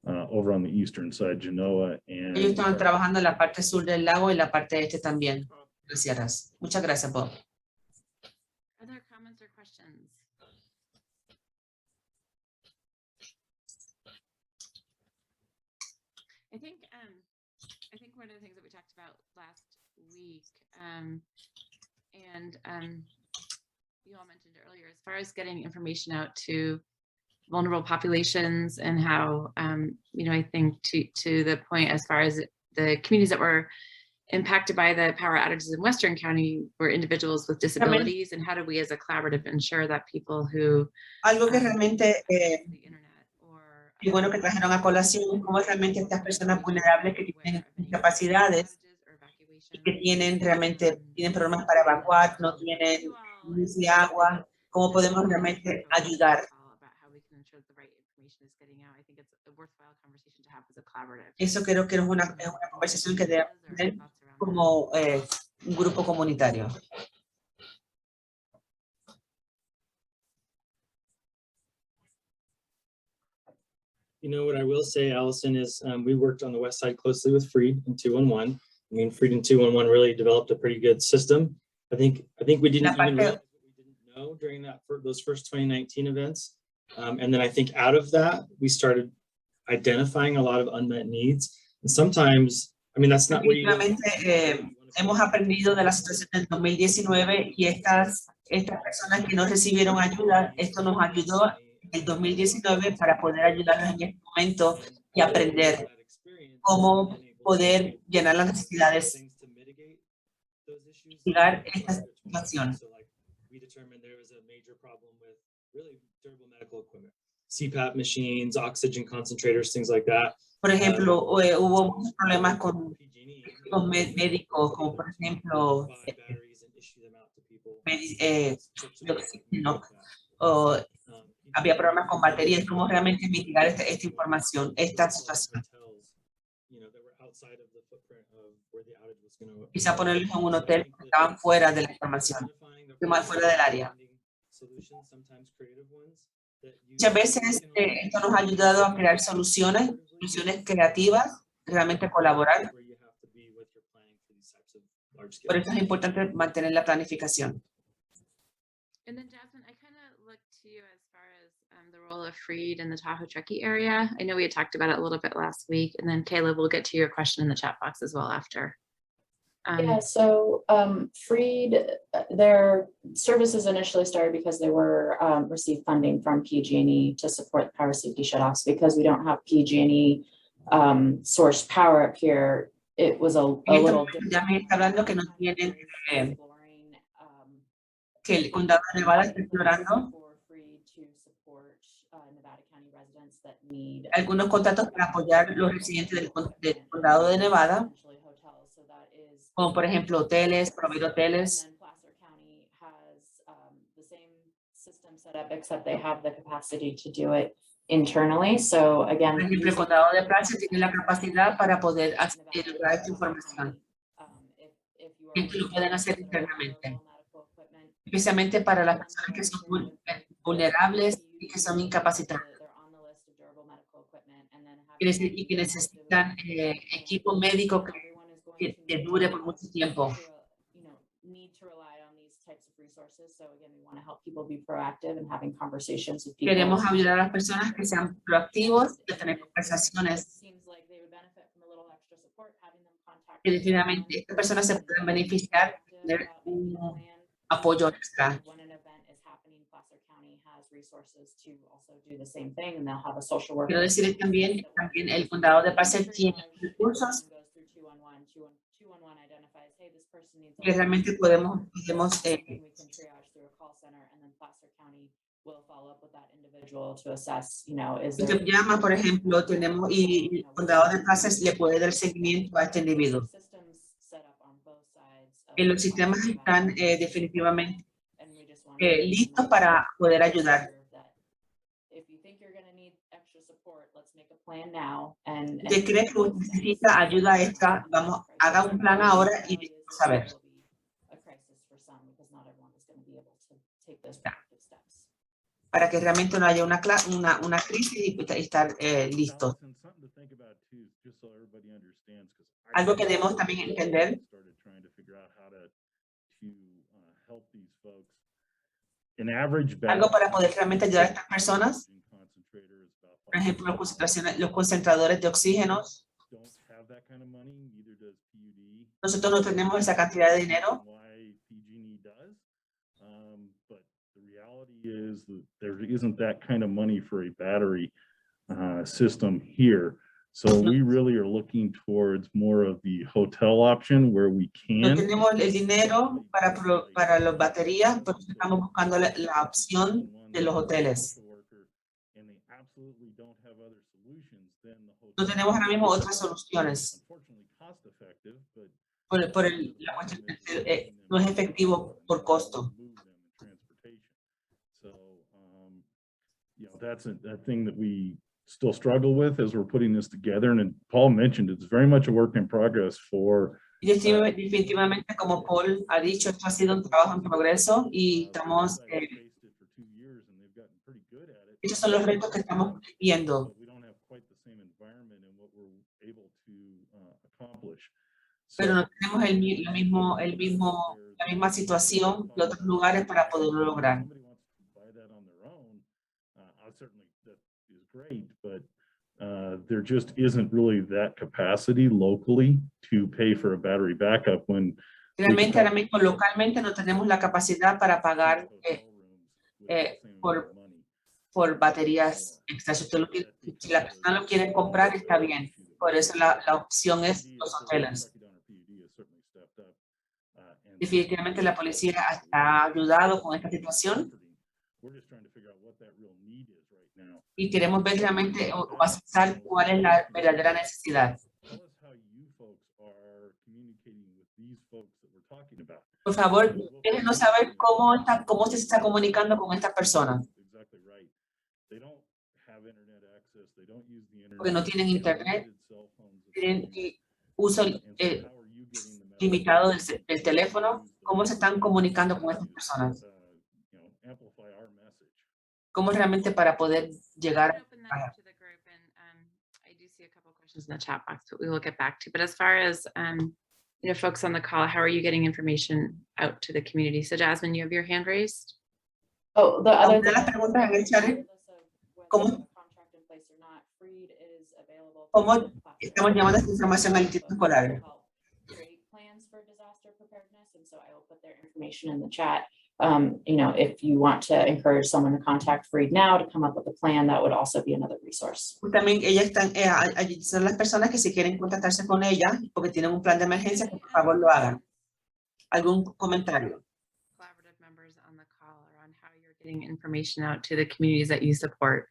over on the eastern side, Genoa and. Ellos están trabajando en la parte sur del lago y la parte este también. Gracias. Muchas gracias, Bob. Other comments or questions? I think one of the things that we talked about last week, and you all mentioned earlier, as far as getting information out to vulnerable populations and how, I think to the point as far as the communities that were impacted by the power outages in Western County were individuals with disabilities, and how do we as a collaborative ensure that people who algo que realmente y bueno que trajeron a colación cómo realmente estas personas vulnerables que tienen discapacidades y que tienen problemas para evacuar, no tienen luz y agua, cómo podemos realmente ayudar. Eso creo que es una conversación que debemos tener como un grupo comunitario. What I will say, Allison, is we worked on the west side closely with Freed and 211. I mean, Freed and 211 really developed a pretty good system. I think we didn't even realize what we didn't know during those first 2019 events. And then I think out of that, we started identifying a lot of unmet needs. And sometimes, I mean, that's not where you hemos aprendido de la situación del 2019 y estas personas que no recibieron ayuda, esto nos ayudó en el 2019 para poder ayudarlos en este momento y aprender cómo poder llenar las necesidades, mitigar esta situación. CPAP machines, oxygen concentrators, things like that. Por ejemplo, hubo muchos problemas con los médicos, como por ejemplo, había problemas con baterías, cómo realmente mitigar esta información, esta situación. Quizá ponerlos en un hotel que estaban fuera de la información, fuera del área. Muchas veces esto nos ha ayudado a crear soluciones creativas, realmente colaborar. Por eso es importante mantener la planificación. And then Jasmine, I kind of look to you as far as the role role of Freed in the Tahoe Truckee area? I know we had talked about it a little bit last week, and then Caleb, we'll get to your question in the chat box as well after. Yeah, so Freed, their services initially started because they were received funding from PG&E to support power safety shutoffs. Because we don't have PG&E source power up here, it was a little Ya me está hablando que no tienen, que el condado de Nevada está explorando algunos contratos para apoyar los residentes del condado de Nevada, como por ejemplo hoteles, proveer hoteles. Set up, except they have the capacity to do it internally. So again, Por ejemplo, el condado de Placer tiene la capacidad para poder lograr esta información. Esto lo pueden hacer internamente, especialmente para las personas que son vulnerables y que son incapacitadas y que necesitan equipo médico que dure por mucho tiempo. Queremos ayudar a las personas que sean proactivos y tener conversaciones. Y definitivamente estas personas se pueden beneficiar de tener un apoyo extra. Quiero decir también el condado de Placer tiene recursos que realmente podemos usted llama, por ejemplo, tenemos y el condado de Placer le puede dar seguimiento a este individuo. Y los sistemas están definitivamente listos para poder ayudar. ¿Usted cree que usted necesita ayuda extra? Vamos, haga un plan ahora y vamos a ver. Para que realmente no haya una crisis y estar listos. Algo que debemos también entender. Algo para poder realmente ayudar a estas personas. Por ejemplo, los concentradores de oxígeno. Nosotros no tenemos esa cantidad de dinero. Is that there isn't that kind of money for a battery system here. So we really are looking towards more of the hotel option where we can. No tenemos el dinero para las baterías, pero estamos buscando la opción de los hoteles. No tenemos ahora mismo otras soluciones. No es efectivo por costo. That's a thing that we still struggle with as we're putting this together. And Paul mentioned it's very much a work in progress for. Definitivamente, como Paul ha dicho, esto ha sido un trabajo en progreso y estamos. Esos son los retos que estamos viendo. Pero no tenemos la misma situación de otros lugares para poderlo lograr. Certainly that is great, but there just isn't really that capacity locally to pay for a battery backup when. Realmente ahora mismo localmente no tenemos la capacidad para pagar por baterías extras. Si la persona lo quiere comprar, está bien. Por eso la opción es los hoteles. Definitivamente la policía ha ayudado con esta situación. Y queremos ver realmente o basar cuál es la verdadera necesidad. Por favor, déjenos saber cómo se está comunicando con estas personas. Porque no tienen internet, tienen uso limitado del teléfono. ¿Cómo se están comunicando con estas personas? ¿Cómo realmente para poder llegar a I do see a couple questions in the chat box, but we will get back to. But as far as folks on the call, how are you getting information out to the community? So Jasmine, you have your hand raised. Oh, the other las preguntas en el chat. ¿Cómo, cómo estamos llevando esta información al instituto escolar? Plans for disaster preparedness, and so I will put their information in the chat. You know, if you want to encourage someone to contact Freed now to come up with a plan, that would also be another resource. También ellas están, allí son las personas que si quieren contactarse con ella porque tienen un plan de emergencia, que por favor lo hagan. ¿Algún comentario? Collaborative members on the call around how you're getting information out to the communities that you support.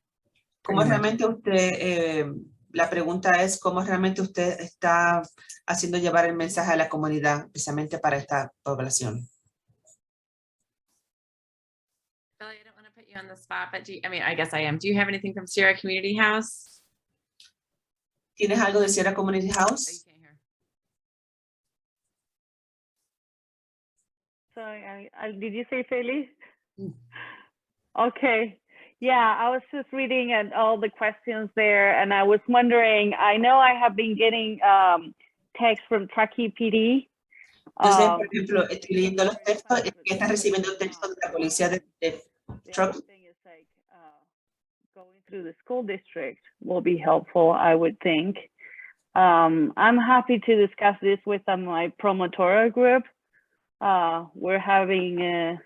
¿Cómo realmente usted, la pregunta es cómo realmente usted está haciendo llevar el mensaje a la comunidad, precisamente para esta población? Billy, I don't want to put you on the spot, but I mean, I guess I am. Do you have anything from Sierra Community House? ¿Tienes algo de Sierra Community Oh, you House? can't hear. Sorry, did you say Feli? Mm. Okay. Yeah, I was just reading at all the questions there, and I was wondering, I know I have been getting texts from Truckee PD. Entonces, por ejemplo, estoy leyendo los textos y están recibiendo textos de la policía de Truckee. Going through the school district will be helpful, I would think. I'm happy to discuss this with my promotora group. We're having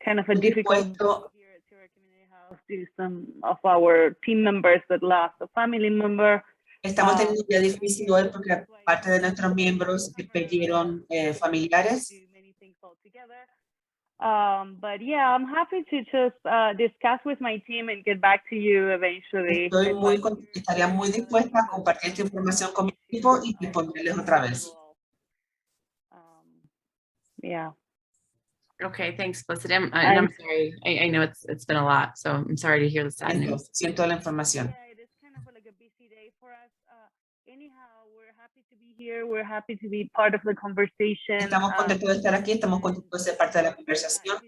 kind of a difficult here at Sierra Community House due to some of our team members that lost a family member. Estamos teniendo un día difícil hoy porque parte de nuestros miembros perdieron familiares. But yeah, I'm happy to just discuss with my team and get back to you eventually. Estaría muy dispuesta a compartir esta información con mi equipo y responderles otra vez. Yeah. Okay, thanks, Felicity. I'm sorry. I know it's been a lot, so I'm sorry to hear the sad news. Siento la información. Yeah, it is kind of like a busy day for us. Anyhow, we're happy to be here. We're happy to be part of the conversation. Estamos contentos de estar aquí. Estamos contentos de ser parte de la conversación.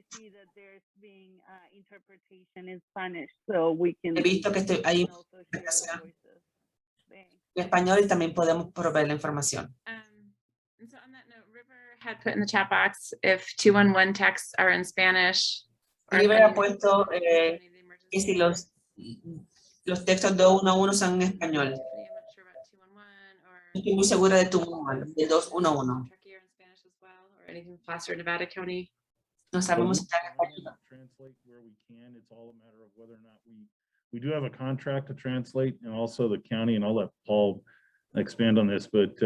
Interpretation in Spanish, so we can. He visto que hay interpretación en español y también podemos proveer la información. And so on that note, River had put in the chat box if 211 texts are in Spanish. River ha puesto que si los textos 211 son en español. Estoy muy segura de tu del 211. No sabemos si está en español. Translate where we can. It's all a matter of whether or not we do have a contract to translate, and also the county, and I'll let Paul expand on this, but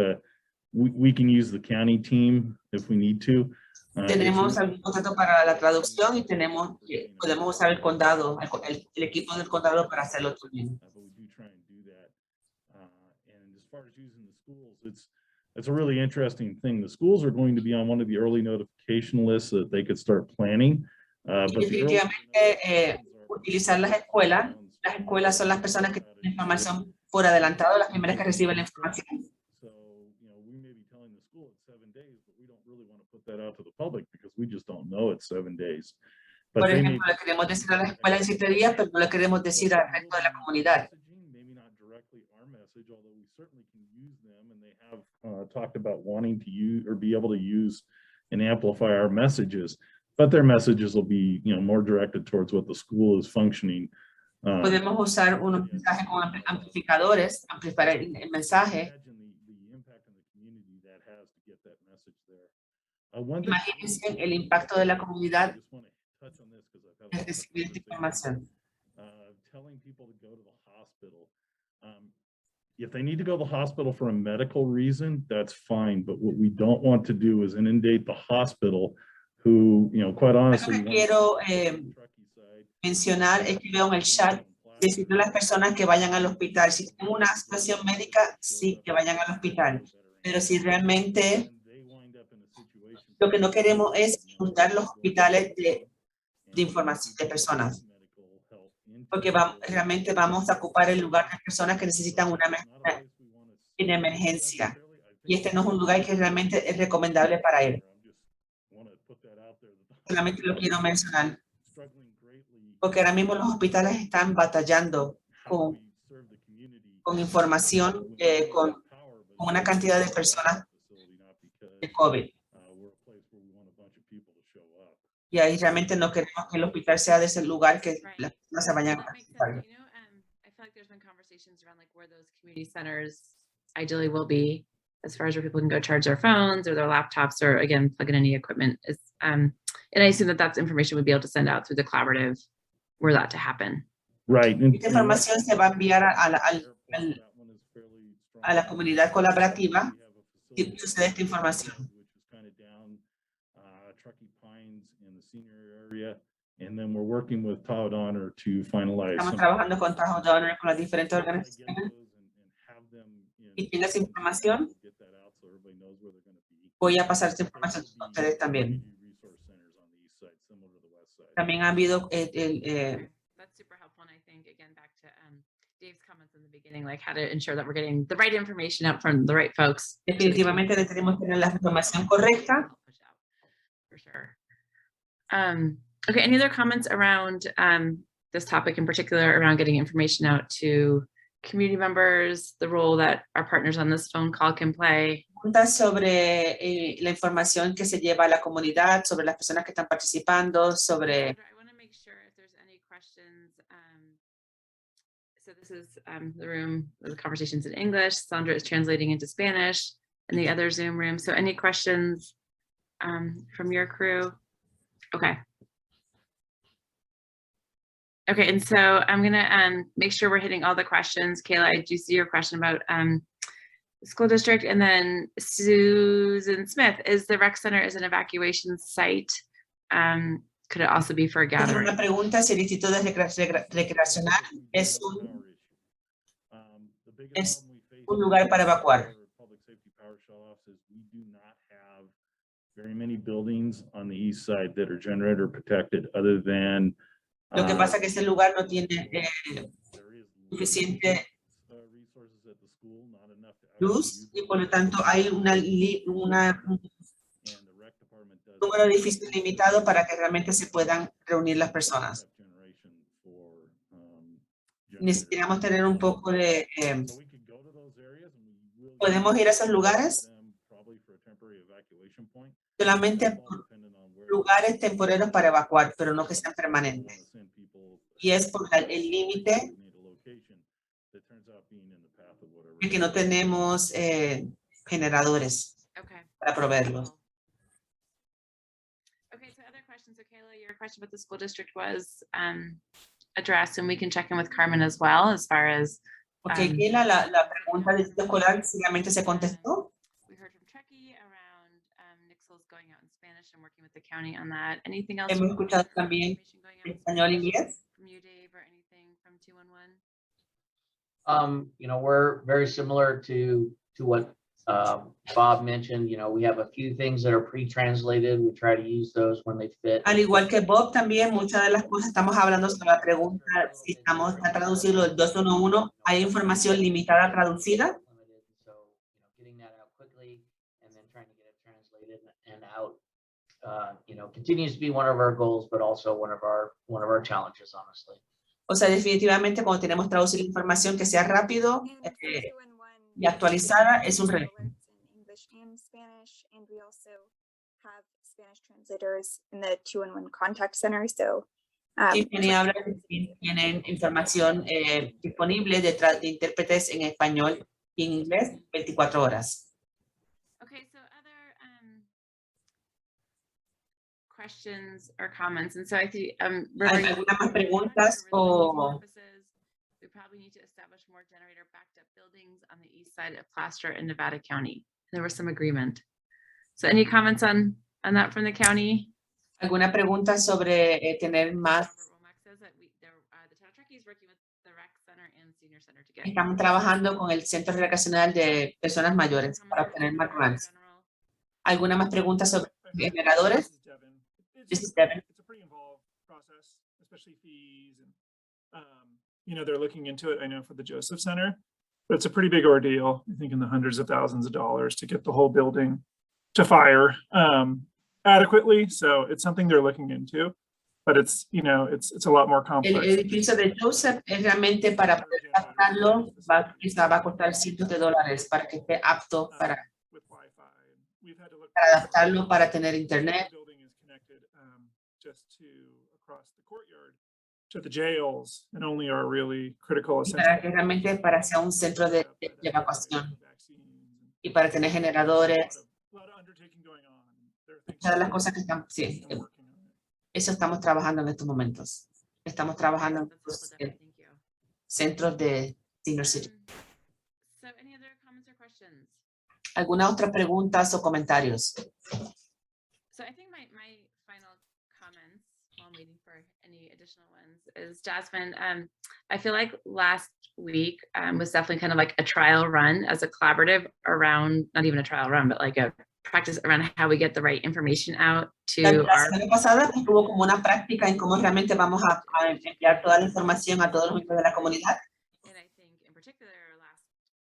we can use the county team if we need to. Tenemos algún contrato para la traducción y podemos usar el condado, el equipo del condado para hacerlo también. But we do try and do that. And as far as using the schools, it's a really interesting thing. The schools are going to be on one of the early notification lists so that they could start planning. Definitivamente utilizar las escuelas son las personas que tienen información por adelantado, las primeras que reciben la información. So, you know, we may be telling the school it's 7 days, but we don't really want to put that out to the public because we just don't know it's 7 days. But por ejemplo, le queremos decir a la escuela en 7 días, pero no le queremos decir al resto de la comunidad. Maybe not directly our message, although we certainly can use them, and they have talked about wanting to use or be able to use and amplify our messages. But their messages will be, you know, more directed towards what the school is functioning. Podemos usar unos mensajes con amplificadores, amplificar el mensaje. Imagínense el impacto de la comunidad en recibir esta información. Telling people to go to the hospital. If they need to go to the hospital for a medical reason, that's fine. But what we don't want to do is inundate the hospital, who, you know, quite honestly. Lo que quiero mencionar es que veo en el chat decirle a las personas que vayan al hospital. Si tienen una situación médica, sí, que vayan al hospital. Pero si realmente lo que no queremos es inundar los hospitales de información de personas, porque realmente vamos a ocupar el lugar de personas que necesitan una emergencia. Y este no es un lugar que realmente es recomendable para él. Solamente lo quiero mencionar, porque ahora mismo los hospitales están batallando con información, con una cantidad de personas de COVID. Y ahí realmente no queremos que el hospital sea de ese lugar que las personas se vayan a participar. feel like there's been conversations around like where those community centers ideally will be, as far as where people can go charge their phones or their laptops, or again, plug in any equipment. Is and I assume that that's information we'd be able to send out through the collaborative were that to happen. Right. Esta información se va a enviar a la comunidad colaborativa si sucede esta información. Truckee Pines in the senior area, and then we're working with Todd Honor to finalize. Estamos trabajando con Tahoe Donor, con las diferentes organizaciones. Y tiene esa información. Voy a pasar esa información a ustedes también. También ha habido That's super helpful, and I think again back to Dave's comments in the beginning, like how to ensure that we're getting the right information out from the right folks. Definitivamente tenemos que tener la información correcta. For sure. Okay, any other comments around this topic in particular, around getting information out to community members, the role that our partners on this phone call can play? Preguntas sobre la información que se lleva a la comunidad, sobre las personas que están participando, sobre... I want to make sure if there's any questions. So this is the room, the conversations in English. Sandra is translating into Spanish in the other Zoom room. So any questions from your crew? Okay. Okay, and so I'm gonna make sure we're hitting all the questions. Kayla, I do see your question about the school district, and then Susan Smith, is the rec center is an evacuation site? Could it also be for a gathering? Una pregunta, si el Instituto Recreacional es un lugar para evacuar. Very many buildings on the east side that are generator protected, other than Lo que pasa es que ese lugar no tiene suficiente luz y por lo tanto hay un número de edificios limitado para que realmente se puedan reunir las personas. Necesitamos tener un poco de... ¿Podemos ir a esos lugares? Solamente lugares temporeros para evacuar, pero no que sean permanentes. Y es por el límite de que no tenemos generadores para proveerlos. Okay, so other questions. So Kayla, your question about the school district was addressed, and we can check in with Carmen as well as far as... Okay, Kayla, la pregunta del distrito escolar seguramente se contestó. We heard from Truckee around Nixles going out in Spanish and working with the county on that. Anything else? Hemos escuchado también español e inglés. From you, Dave, or anything from 211? You know, we're very similar to what Bob mentioned. You know, we have a few things that are pre-translated. We try to use those when they fit. Al igual que Bob, también muchas de las cosas estamos hablando sobre la pregunta si estamos a traducirlo del 211. Hay información limitada traducida. So, you know, getting that out quickly and then trying to get it translated and out, you know, continues to be one of our goals, but also one of our challenges, honestly. O sea, definitivamente cuando tenemos que traducir la información que sea rápido y actualizada es un reto. Tiffany habla que tienen información disponible de intérpretes en español y en inglés 24 horas. Okay, so other questions or comments, and so I think ¿Algunas más preguntas o we probably need to establish more generator backed up buildings on the east side of Plaster in Nevada County? There was some agreement. So any comments on that from the county? alguna pregunta sobre tener más? Estamos trabajando con el Centro Recreacional de Personas Mayores para obtener más grants. ¿Alguna más pregunta sobre generadores? This is Devin. It's a pretty involved process, especially fees and you know, they're looking into it, I know, for the Joseph Center, but it's a pretty big ordeal, I think in the hundreds of thousands of dollars to get the whole building to fire adequately. So it's something they're looking into, but it's, you know, it's a lot more complex. El edificio de Joseph es realmente para poder adaptarlo, quizá va a costar cientos de dólares para que esté apto para adaptarlo para tener internet. Just to across the courtyard to the jails and only are really critical. Y para que realmente para ser un centro de evacuación y para tener generadores, muchas de las cosas que están, sí, eso estamos trabajando en estos momentos. Estamos trabajando en los centros de Senior City. So any other comments or questions? ¿Alguna otra preguntas o comentarios? So I think my final comments while I'm waiting for any additional ones is Jasmine, I feel like last week was definitely kind of like a trial run as a collaborative around, not even a trial run, but like a practice around how we get the right information out to La semana pasada estuvo como una práctica en cómo realmente vamos a enviar toda la información a todos los miembros de la comunidad. And I think in particular last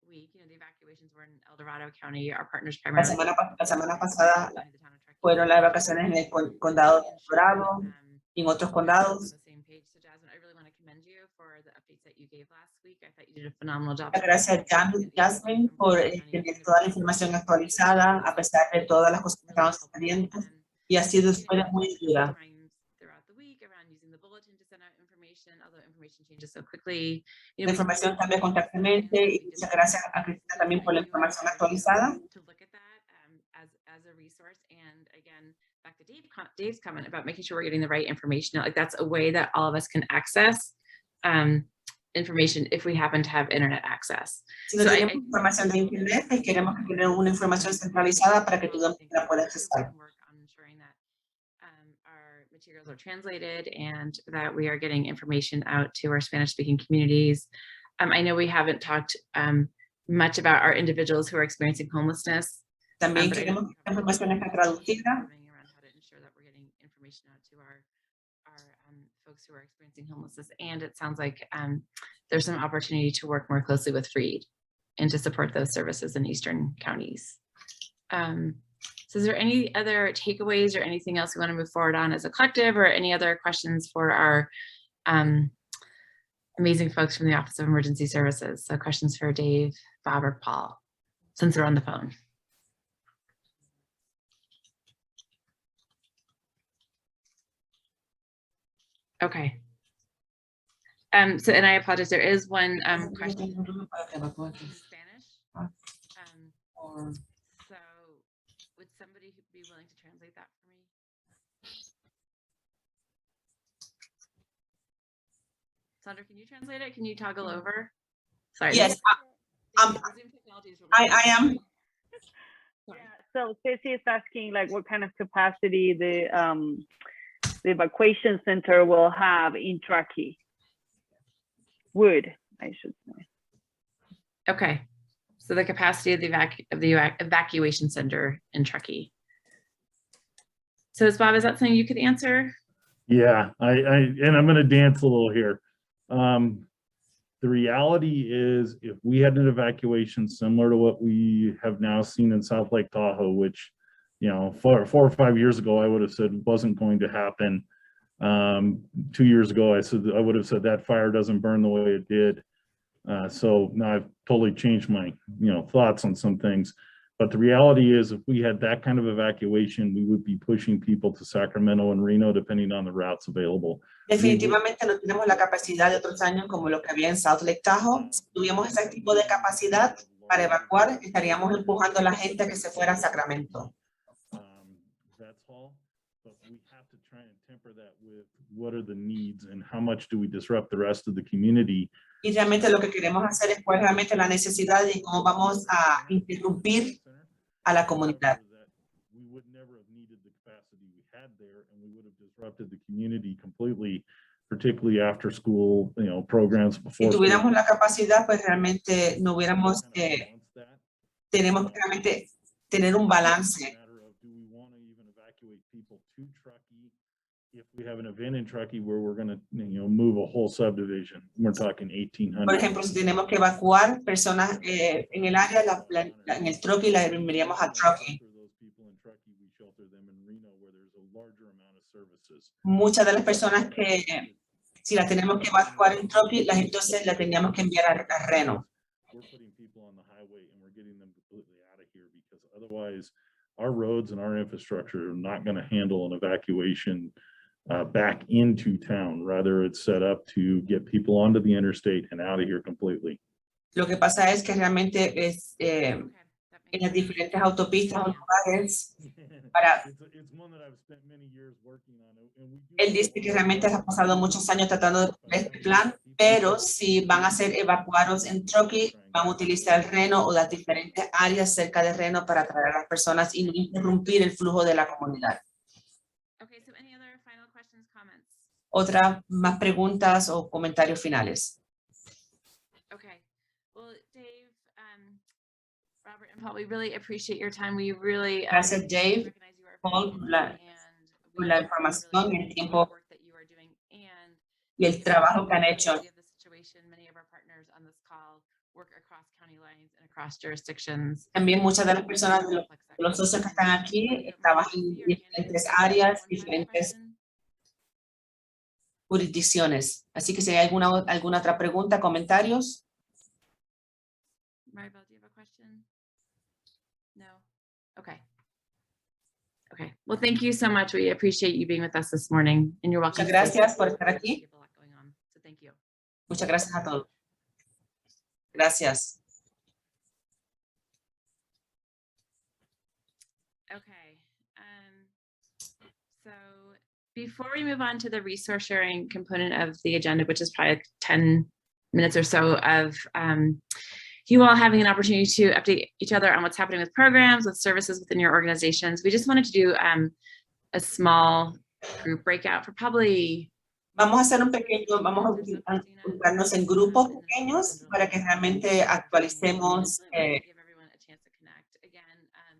week, you know, the evacuations were in El Dorado County, our partners La primarily. semana pasada fueron las vacaciones en el condado de El Dorado y en otros condados. Gracias, Jasmine, por tener toda la información actualizada, a pesar de todas las cosas que estaban sucediendo. Y ha sido muy dura. La información cambia constantemente y muchas gracias a Cristina también por la información actualizada. As a resource, and again, back to Dave's comment about making sure we're getting the right information out. Like that's a way that all of us can access information if we happen to have internet access. Si no tenemos información de internet, queremos que tenga una información centralizada para que todo el mundo la pueda accesar. Our materials are translated and that we are getting information out to our Spanish-speaking communities. I know we haven't talked much about our individuals who are experiencing homelessness. También queremos que la información esté traducida. Folks who are experiencing homelessness, and it sounds like there's some opportunity to work more closely with Freed and to support those services in Eastern counties. So is there any other takeaways or anything else we want to move forward on as a collective, or any other questions for our amazing folks from the Office of Emergency Services? So questions for Dave, Bob, or Paul, since they're on the phone. Okay. So, and I apologize, there is one question in Spanish. So would somebody be willing to translate that for me? Sandra, can you translate it? Can you toggle over? Sorry. Yes, I am. Yeah, so Casey is asking like what kind of capacity the evacuation center will have in Truckee. Would, I should say. Okay, so the capacity of the evacuation center in Truckee. So Bob, is that something you could answer? Yeah, and I'm going to dance a little here. The reality is, if we had an evacuation similar to what we have now seen in South Lake Tahoe, which, you know, 4 or 5 years ago, I would have said wasn't going to happen. 2 years ago, I would have said that fire doesn't burn the way it did. So now I've totally changed my, thoughts on some things. But the reality is, if we had that kind of evacuation, we would be pushing people to Sacramento and Reno, depending on the routes available. Definitivamente no tenemos la capacidad de otros años como lo que había en South Lake Tahoe. Si tuviéramos ese tipo de capacidad para evacuar, estaríamos empujando a la gente a que se fuera a Sacramento. That's all. But we have to try and temper that with what are the needs and how much do we disrupt the rest of the community. Y realmente lo que queremos hacer es pues realmente la necesidad de cómo vamos a interrumpir a la comunidad. We would never have needed the capacity we had there, and we would have disrupted the community completely, particularly after school, programs before. Si tuviéramos la capacidad, pues realmente no hubiéramos, tenemos que realmente tener un balance. If we have an event in Truckee where we're going to, move a whole subdivision, we're talking 1,800. Por ejemplo, si tenemos que evacuar personas en el área, en el Truckee, la enviaríamos a Truckee. Muchas de las personas que, si las tenemos que evacuar en Truckee, entonces las teníamos que enviar a Reno. We're putting people on the highway and we're getting them completely out of here, because otherwise our roads and our infrastructure are not going to handle an evacuation back into town. Rather, it's set up to get people onto the interstate and out of here completely. Lo que pasa es que realmente es en las diferentes autopistas o lugares para... Él dice que realmente ha pasado muchos años tratando de cumplir este plan, pero si van a ser evacuados en Truckee, van a utilizar el Reno o las diferentes áreas cerca de Reno para traer a las personas y no interrumpir el flujo de la comunidad. ¿Otra más preguntas o comentarios finales? Okay. Well, Dave, Robert and Paul, we really appreciate your time. We really Gracias, Dave, Paul, por la información y el tiempo y el trabajo que han hecho. También muchas de las personas, de los socios que están aquí, trabajan en diferentes áreas, diferentes jurisdicciones. Así que si hay alguna otra pregunta, comentarios. Maribel, do you have a question? No? Okay. Okay. Well, thank you so much. We appreciate you being with us this morning, and you're welcome. Muchas gracias por estar aquí. So thank you. Muchas gracias a todos. Gracias. Okay. So before we move on to the resource sharing component of the agenda, which is probably like 10 minutes or so of you all having an opportunity to update each other on what's happening with programs, with services within your organizations, we just wanted to do a small group breakout for probably... Vamos a hacer un pequeño, vamos a ubicarnos en grupos pequeños para que realmente actualicemos